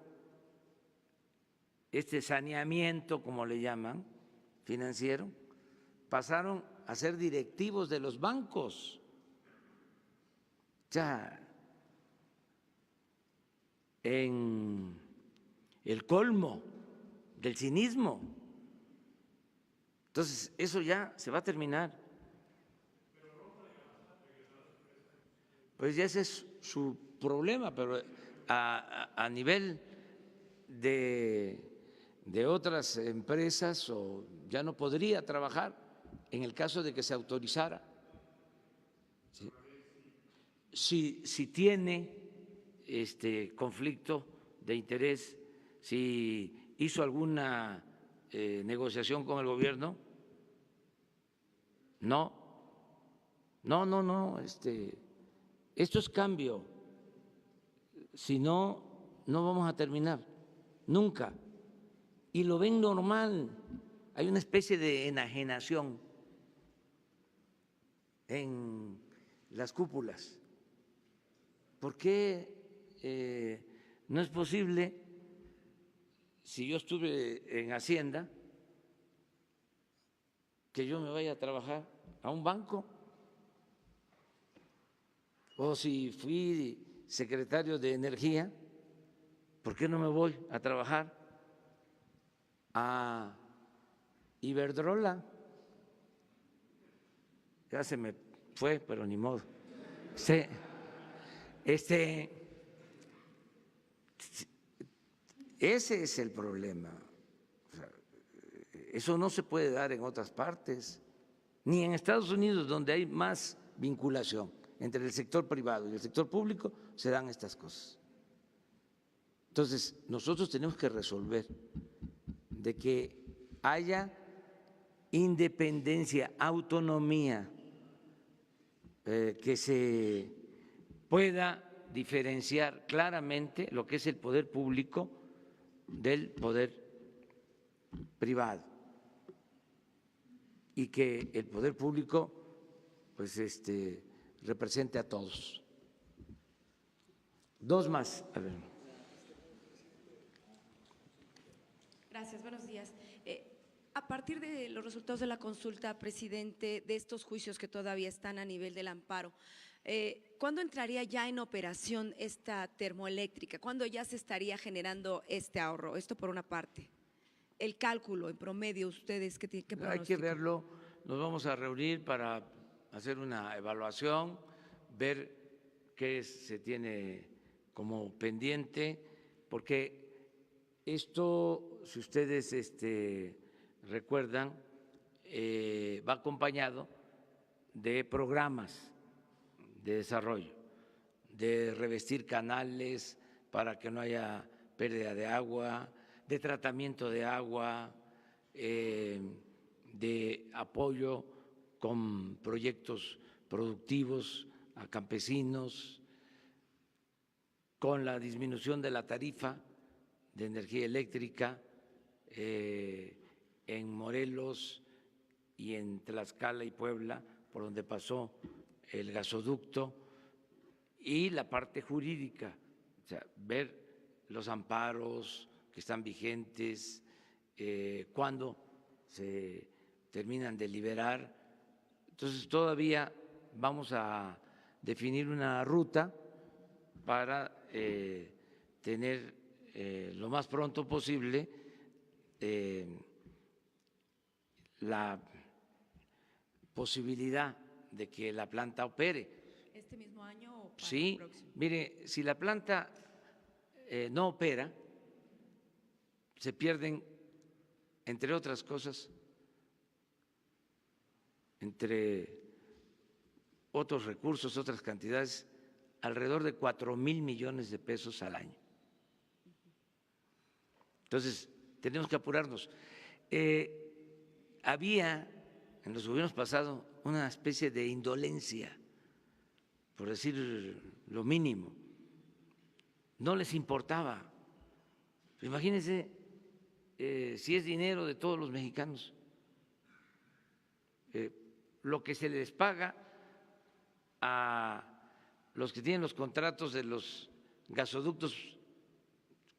este saneamiento, como le llaman, financiero, pasaron a ser directivos de los bancos. O sea, en el colmo del cinismo. Entonces, eso ya se va a terminar. Pues ya ese es su problema, pero a nivel de otras empresas ya no podría trabajar en el caso de que se autorizara. ¿Sí? Si tiene conflicto de interés, si hizo alguna negociación con el gobierno, No, esto es cambio. Si no, no vamos a terminar, nunca. Y lo ven normal. Hay una especie de enajenación en las cúpulas. ¿Por qué no es posible, si yo estuve en Hacienda, que yo me vaya a trabajar a un banco? O si fui secretario de Energía, ¿por qué no me voy a trabajar a Iberdrola? Ya se me fue, pero ni modo. Ese es el problema. O sea, eso no se puede dar en otras partes, ni en Estados Unidos, donde hay más vinculación entre el sector privado y el sector público, se dan estas cosas. Entonces, nosotros tenemos que resolver de que haya independencia, autonomía, que se pueda diferenciar claramente lo que es el poder público del poder privado y que el poder público pues represente a todos. Dos más. A ver. Gracias, buenos días. A partir de los resultados de la consulta, presidente, de estos juicios que todavía están a nivel del amparo, ¿cuándo entraría ya en operación esta termoeléctrica? ¿Cuándo ya se estaría generando este ahorro? Esto por una parte. El cálculo en promedio, ustedes, ¿qué pronostican? Hay que verlo, nos vamos a reunir para hacer una evaluación, ver qué se tiene como pendiente, porque esto, si ustedes recuerdan, va acompañado de programas de desarrollo, de revestir canales para que no haya pérdida de agua, de tratamiento de agua, de apoyo con proyectos productivos a campesinos, con la disminución de la tarifa de energía eléctrica en Morelos y en Tlaxcala y Puebla, por donde pasó el gasoducto, y la parte jurídica, o sea, ver los amparos que están vigentes, cuándo se terminan de liberar. Entonces todavía vamos a definir una ruta para tener lo más pronto posible la posibilidad de que la planta opere. ¿Este mismo año o para Sí, el próximo? mire, si la planta no opera, se pierden, entre otras cosas, entre otros recursos, otras cantidades, alrededor de 4,000 millones de pesos al año. Entonces, tenemos que apurarnos. Había en los gobiernos pasados una especie de indolencia, por decir lo mínimo. No les importaba. Imagínense si es dinero de todos los mexicanos, lo que se les paga a los que tienen los contratos de los gasoductos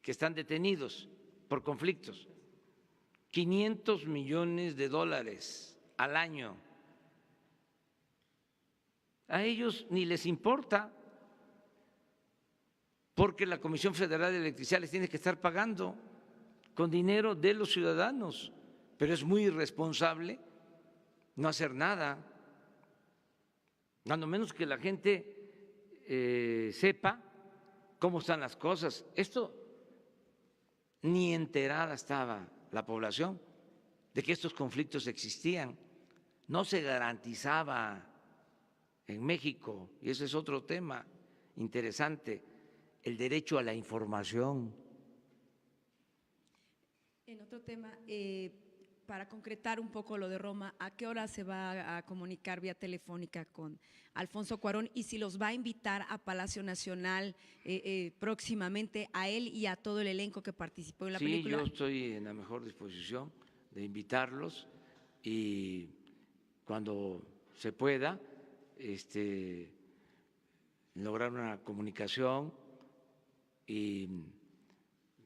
que están detenidos por conflictos, 500 millones de dólares al año. A ellos ni les importa, porque la Comisión Federal de Electricidad les tiene que estar pagando con dinero de los ciudadanos, pero es muy irresponsable no hacer nada, cuando menos que la gente sepa cómo están las cosas. Esto ni enterada estaba la población de que estos conflictos existían, no se garantizaba en México, y ese es otro tema interesante, el derecho a la información. En otro tema, para concretar un poco lo de Roma, ¿a qué hora se va a comunicar vía telefónica con Alfonso Cuarón y si los va a invitar a Palacio Nacional próximamente a él y a todo el elenco que participó en la película? Sí, yo estoy en la mejor disposición de invitarlos y cuando se pueda lograr una comunicación y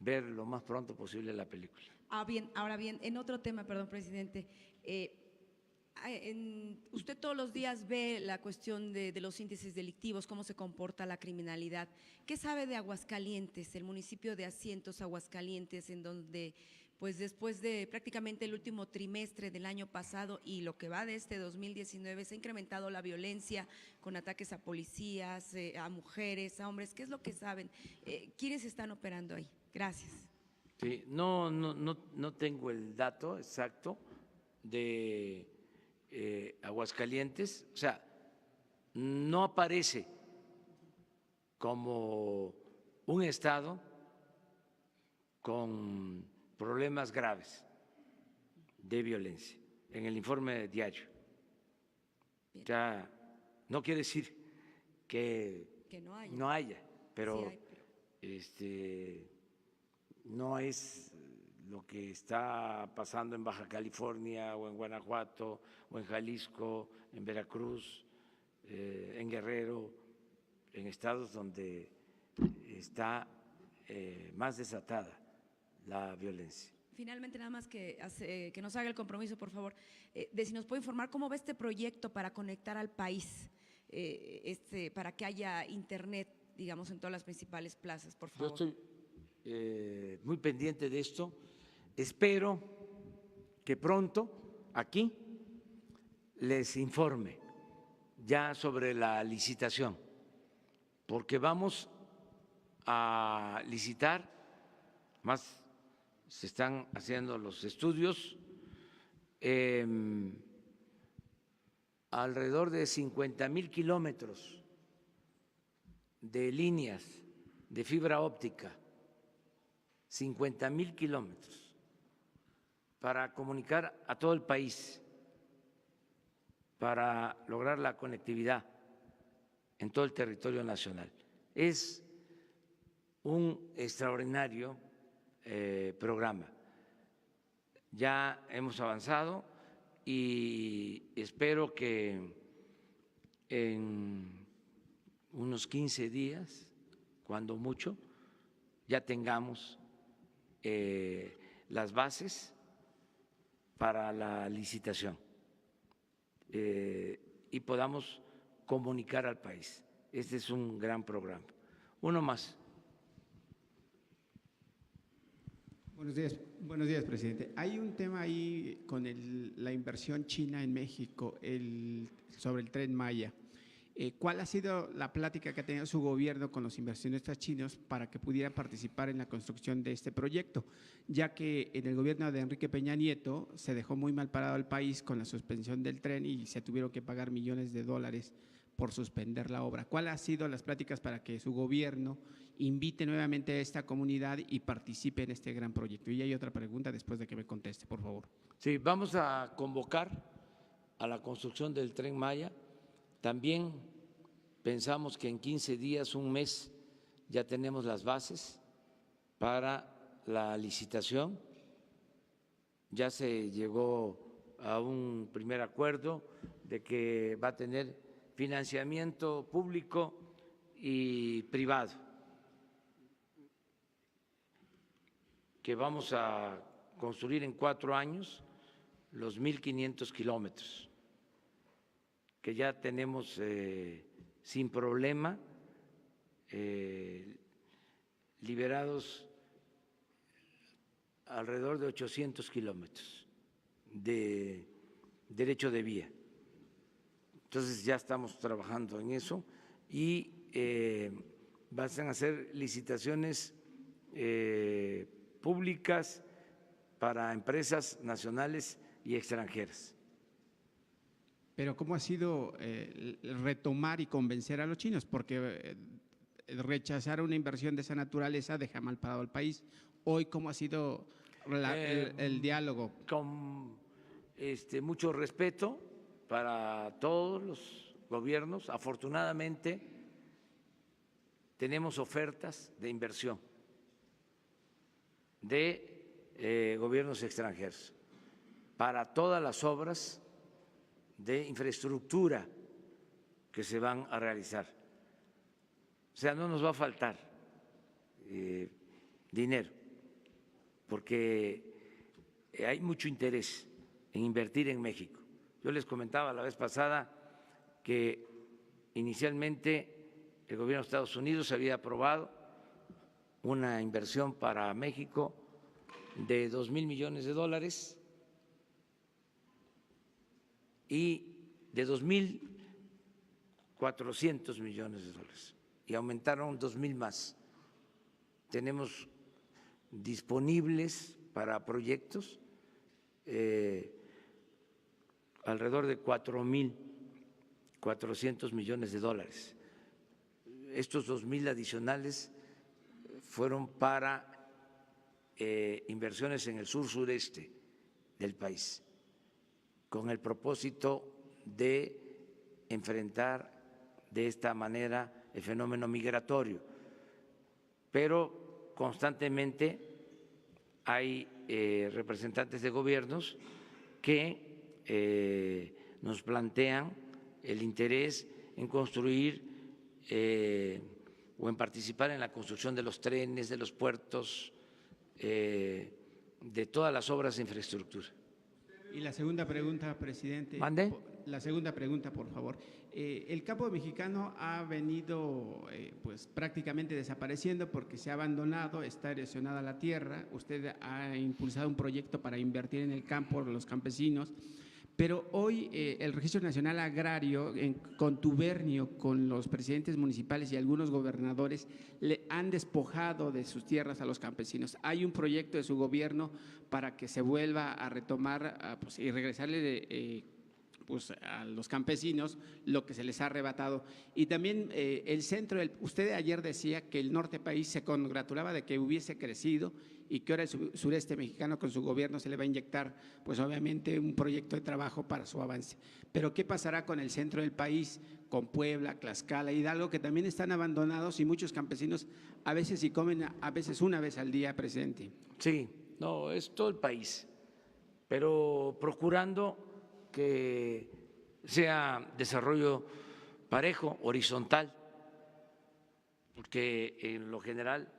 ver lo más pronto posible la película. Ahora bien, en otro tema, perdón, presidente, usted todos los días ve la cuestión de los índices delictivos, cómo se comporta la criminalidad. ¿Qué sabe de Aguascalientes, el municipio de Asientos, Aguascalientes, en donde pues después de prácticamente el último trimestre del año pasado y lo que va de este 2019 se ha incrementado la violencia con ataques a policías, a mujeres, a hombres? ¿Qué es lo que saben? ¿Quiénes están operando ahí? Gracias. Sí, no tengo el dato exacto de Aguascalientes, o sea, no aparece como un estado con problemas graves de violencia en el informe diario. Bien. Ya no quiere decir que no haya, pero, Sí hay, no es lo que está pasando en Baja California o en Guanajuato o en Jalisco, en Veracruz, en Guerrero, en estados donde está más desatada la violencia. Finalmente, nada más que nos haga el compromiso, por favor, de si nos puede informar cómo va este proyecto para conectar al país, para que haya internet, digamos, en todas las principales plazas, por favor. Yo estoy muy pendiente de esto. Espero que pronto aquí les informe ya sobre la licitación, porque vamos a licitar, más se están haciendo los estudios, alrededor de 50,000 kilómetros de líneas de fibra óptica, 50,000 kilómetros para comunicar a todo el país, para lograr la conectividad en todo el territorio nacional. Es un extraordinario programa. Ya hemos avanzado y espero que en unos 15 días, cuando mucho, ya tengamos las bases para la licitación y podamos comunicar al país. Este es un gran programa. Uno más. Buenos días, presidente. Hay un tema ahí con la inversión china en México sobre el Tren Maya. ¿Cuál ha sido la plática que ha tenido su gobierno con los inversionistas chinos para que pudieran participar en la construcción de este proyecto? Ya que en el gobierno de Enrique Peña Nieto se dejó muy mal parado el país con la suspensión del tren y se tuvieron que pagar millones de dólares por suspender la obra. ¿Cuáles han sido las pláticas para que su gobierno invite nuevamente a esta comunidad y participe en este gran proyecto? Y hay otra pregunta después de que me conteste, por favor. Sí, vamos a convocar a la construcción del Tren Maya. También pensamos que en 15 días, un mes, ya tenemos las bases para la licitación. Ya se llegó a un primer acuerdo de que va a tener financiamiento público y privado, que vamos a construir en 4 años los 1,500 kilómetros, que ya tenemos sin problema liberados alrededor de 800 kilómetros de derecho de vía. Entonces ya estamos trabajando en eso y van a hacer licitaciones públicas para empresas nacionales y extranjeras. Pero ¿cómo ha sido retomar y convencer a los chinos? Porque rechazar una inversión de esa naturaleza deja mal parado al país. Hoy, ¿cómo ha sido el diálogo. Con mucho respeto para todos los gobiernos. Afortunadamente, tenemos ofertas de inversión de gobiernos extranjeros para todas las obras de infraestructura que se van a realizar. O sea, no nos va a faltar dinero, porque hay mucho interés en invertir en México. Yo les comentaba la vez pasada que inicialmente el gobierno de Estados Unidos había aprobado una inversión para México de $2,000 millones y de 2,400 millones de dólares, y aumentaron 2,000 más. Tenemos disponibles para proyectos alrededor de 4,400 millones de dólares. Estos 2,000 adicionales fueron para inversiones en el sur-sureste del país, con el propósito de enfrentar de esta manera el fenómeno migratorio. Pero constantemente hay representantes de gobiernos que nos plantean el interés en construir o en participar en la construcción de los trenes, de los puertos, de todas las obras de infraestructura. Y la segunda pregunta, presidente. ¿Mande? La segunda pregunta, por favor. El campo mexicano ha venido pues prácticamente desapareciendo porque se ha abandonado, está erosionada la tierra. Usted ha impulsado un proyecto para invertir en el campo, los campesinos. Pero hoy el Registro Nacional Agrario, en contubernio con los presidentes municipales y algunos gobernadores, le han despojado de sus tierras a los campesinos. Hay un proyecto de su gobierno para que se vuelva a retomar pues, y regresarle pues, a los campesinos lo que se les ha arrebatado. Y también el centro, usted ayer decía que el norte del país se congratulaba de que hubiese crecido y que ahora el sureste mexicano con su gobierno se le va a inyectar, pues obviamente un proyecto de trabajo para su avance. Pero ¿qué pasará con el centro del país, con Puebla, Tlaxcala, Hidalgo, que también están abandonados y muchos campesinos a veces sí comen, a veces una vez al día, presidente? Sí, no, es todo el país, pero procurando que sea desarrollo parejo, horizontal, porque en lo general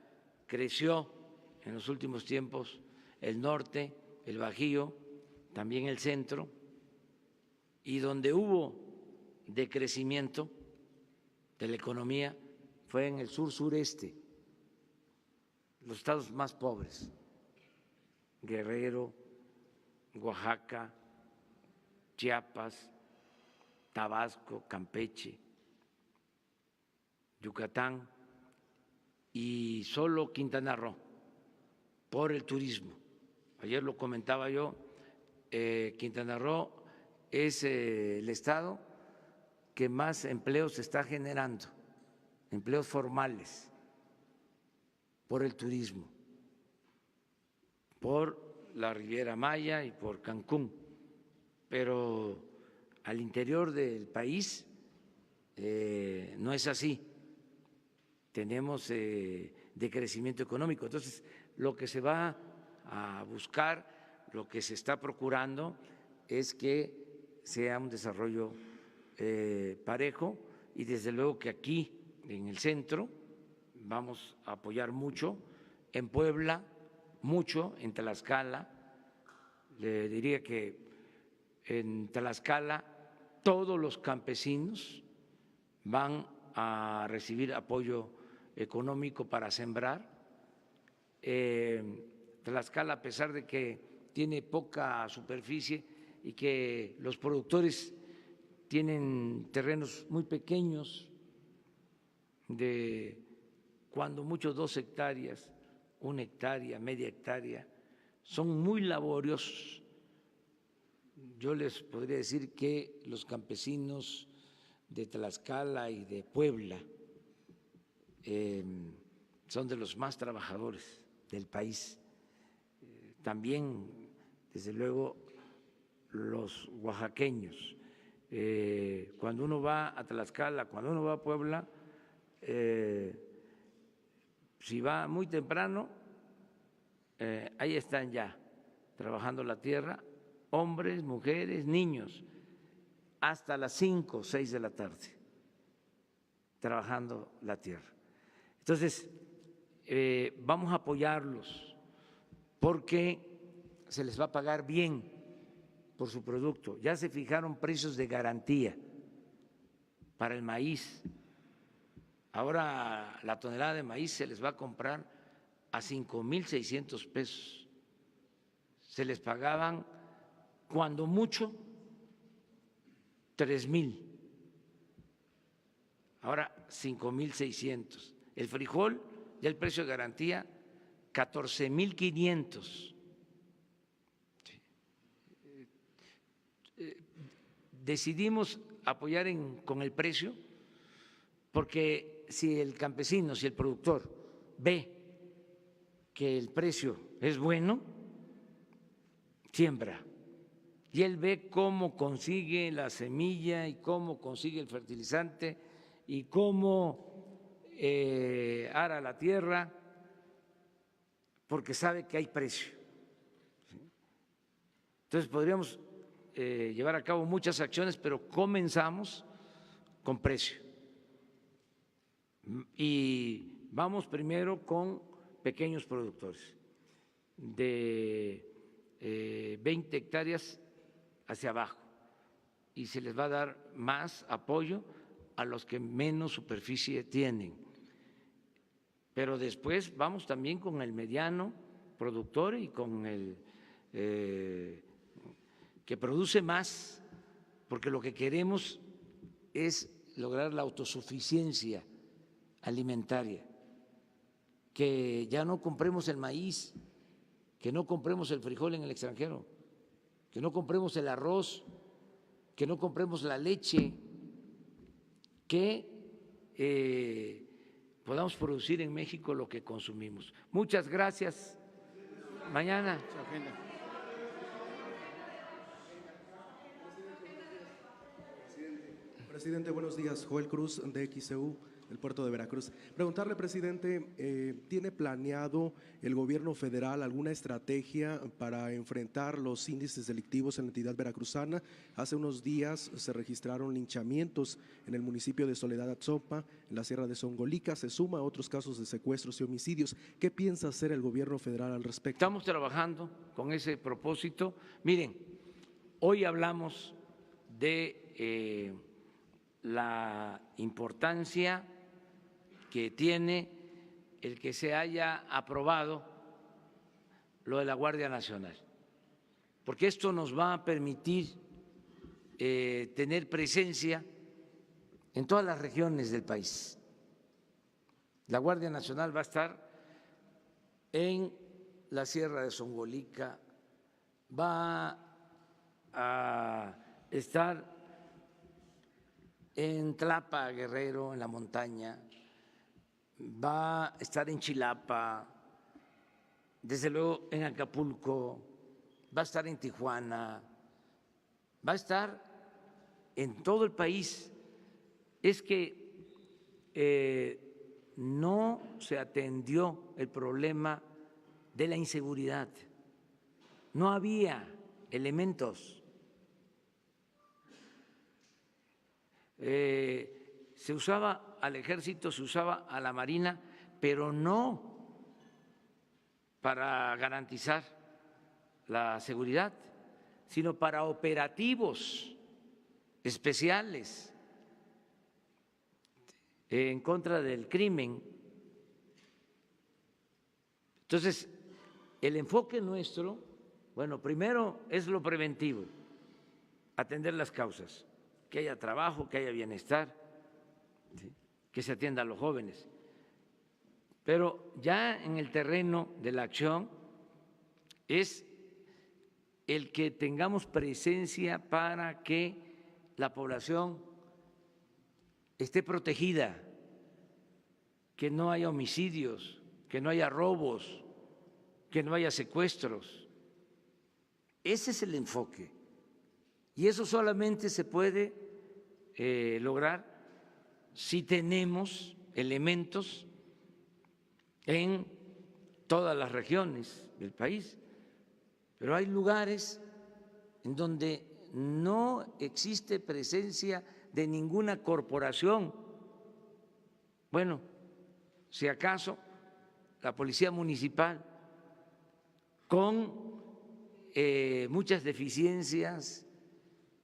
creció en los últimos tiempos el norte, el Bajío, también el centro, y donde hubo decrecimiento de la economía fue en el sur-sureste, los estados más pobres, Guerrero, Oaxaca, Chiapas, Tabasco, Campeche, Yucatán y solo Quintana Roo, por el turismo. Ayer lo comentaba yo, Quintana Roo es el estado que más empleos está generando, empleos formales, por el turismo, por la Riviera Maya y por Cancún, pero al interior del país no es así. Tenemos decrecimiento económico. Entonces, lo que se va a buscar, lo que se está procurando es que sea un desarrollo parejo, y desde luego que aquí en el centro vamos a apoyar mucho, en Puebla mucho, en Tlaxcala. Le diría que en Tlaxcala todos los campesinos van a recibir apoyo económico para sembrar. Tlaxcala, a pesar de que tiene poca superficie y que los productores tienen terrenos muy pequeños, de cuando mucho 2 hectáreas, 1 hectárea, media hectárea, son muy laboriosos. Yo les podría decir que los campesinos de Tlaxcala y de Puebla son de los más trabajadores del país. también, desde luego, los oaxaqueños. Cuando uno va a Tlaxcala, cuando uno va a Puebla, si va muy temprano, ahí están ya trabajando la tierra, hombres, mujeres, niños, hasta las 5 o 6 de la tarde, trabajando la tierra. Entonces, vamos a apoyarlos porque se les va a pagar bien por su producto. Ya se fijaron precios de garantía para el maíz. Ahora la tonelada de maíz se les va a comprar a 5,600 pesos. Se les pagaban cuando mucho 3,000. Ahora 5,600. El frijol, ya el precio de garantía, 14,500. Decidimos apoyar con el precio porque si el campesino, si el productor ve que el precio es bueno, siembra. Y él ve cómo consigue la semilla y cómo consigue el fertilizante y cómo ara la tierra, porque sabe que hay precio. Entonces podríamos llevar a cabo muchas acciones, pero comenzamos con precio. Y vamos primero con pequeños productores de 20 hectáreas hacia abajo y se les va a dar más apoyo a los que menos superficie tienen. Pero después vamos también con el mediano productor y con el que produce más, porque lo que queremos es lograr la autosuficiencia alimentaria, que ya no compremos el maíz, que no compremos el frijol en el extranjero, que no compremos el arroz, que no compremos la leche, que podamos producir en México lo que consumimos. Muchas gracias. Mañana. Presidente, buenos días. Joel Cruz, de XEU, del puerto de Veracruz. Preguntarle, presidente, ¿tiene planeado el gobierno federal alguna estrategia para enfrentar los índices delictivos en la entidad veracruzana? Hace unos días se registraron linchamientos en el municipio de Soledad Atzopa, en la Sierra de Songolica, se suma a otros casos de secuestros y homicidios. ¿Qué piensa hacer el gobierno federal al respecto? Estamos trabajando con ese propósito. Miren, hoy hablamos de la importancia que tiene el que se haya aprobado lo de la Guardia Nacional, porque esto nos va a permitir tener presencia en todas las regiones del país. La Guardia Nacional va a estar en la Sierra de Songolica, va a estar en Tlapa, Guerrero, en la montaña, va a estar en Chilapa, desde luego en Acapulco, va a estar en Tijuana, va a estar en todo el país. Es que no se atendió el problema de la inseguridad, no había elementos. Se usaba al ejército, se usaba a la marina, pero no para garantizar la seguridad, sino para operativos especiales en contra del crimen. Entonces, el enfoque nuestro, bueno, primero es lo preventivo, atender las causas, que haya trabajo, que haya bienestar, ¿sí?, que se atienda a los jóvenes. Pero ya en el terreno de la acción es el que tengamos presencia para que la población esté protegida, que no haya homicidios, que no haya robos, que no haya secuestros. Ese es el enfoque. Y eso solamente se puede lograr si tenemos elementos en todas las regiones del país. Pero hay lugares en donde no existe presencia de ninguna corporación. Bueno, si acaso la Policía Municipal, con muchas deficiencias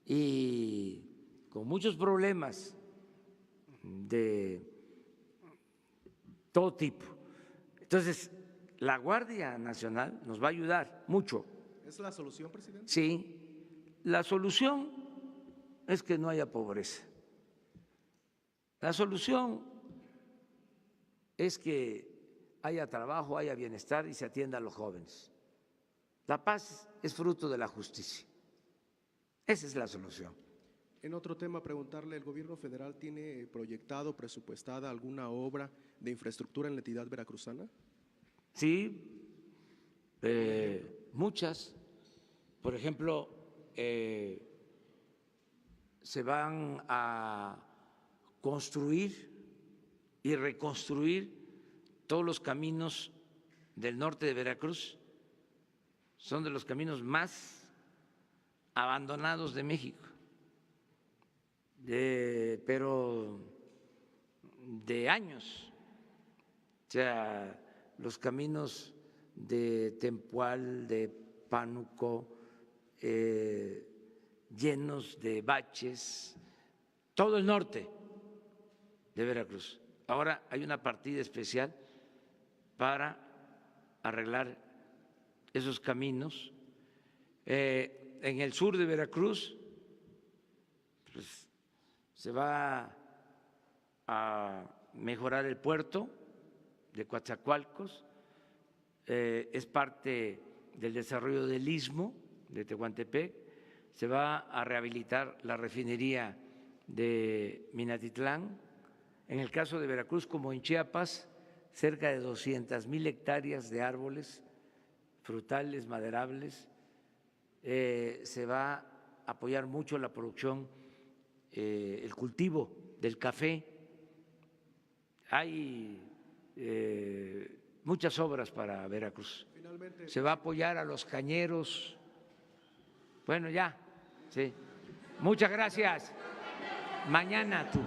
y con muchos problemas de todo tipo. Entonces, la Guardia Nacional nos va a ayudar mucho. ¿Es la solución, presidente? Sí, la solución es que no haya pobreza. La solución es que haya trabajo, haya bienestar y se atienda a los jóvenes. La paz es fruto de la justicia. Esa es la solución. En otro tema, preguntarle, ¿el gobierno federal tiene proyectado, presupuestada alguna obra de infraestructura en la entidad veracruzana? Sí, muchas. Por ejemplo, se van a construir y reconstruir todos los caminos del norte de Veracruz. Son de los caminos más abandonados de México, pero de años. O sea, los caminos de Tempual, de Pánuco, llenos de baches, todo el norte de Veracruz. Ahora hay una partida especial para arreglar esos caminos. En el sur de Veracruz pues, se va a mejorar el puerto de Coatzacoalcos, es parte del desarrollo del istmo de Tehuantepec, se va a rehabilitar la refinería de Minatitlán. En el caso de Veracruz, como en Chiapas, cerca de 200,000 hectáreas de árboles frutales, maderables. Se va a apoyar mucho la producción, el cultivo del café. Hay muchas obras para Veracruz. Finalmente, se va a apoyar a los cañeros. Bueno, ya, sí. Muchas gracias. Mañana tú.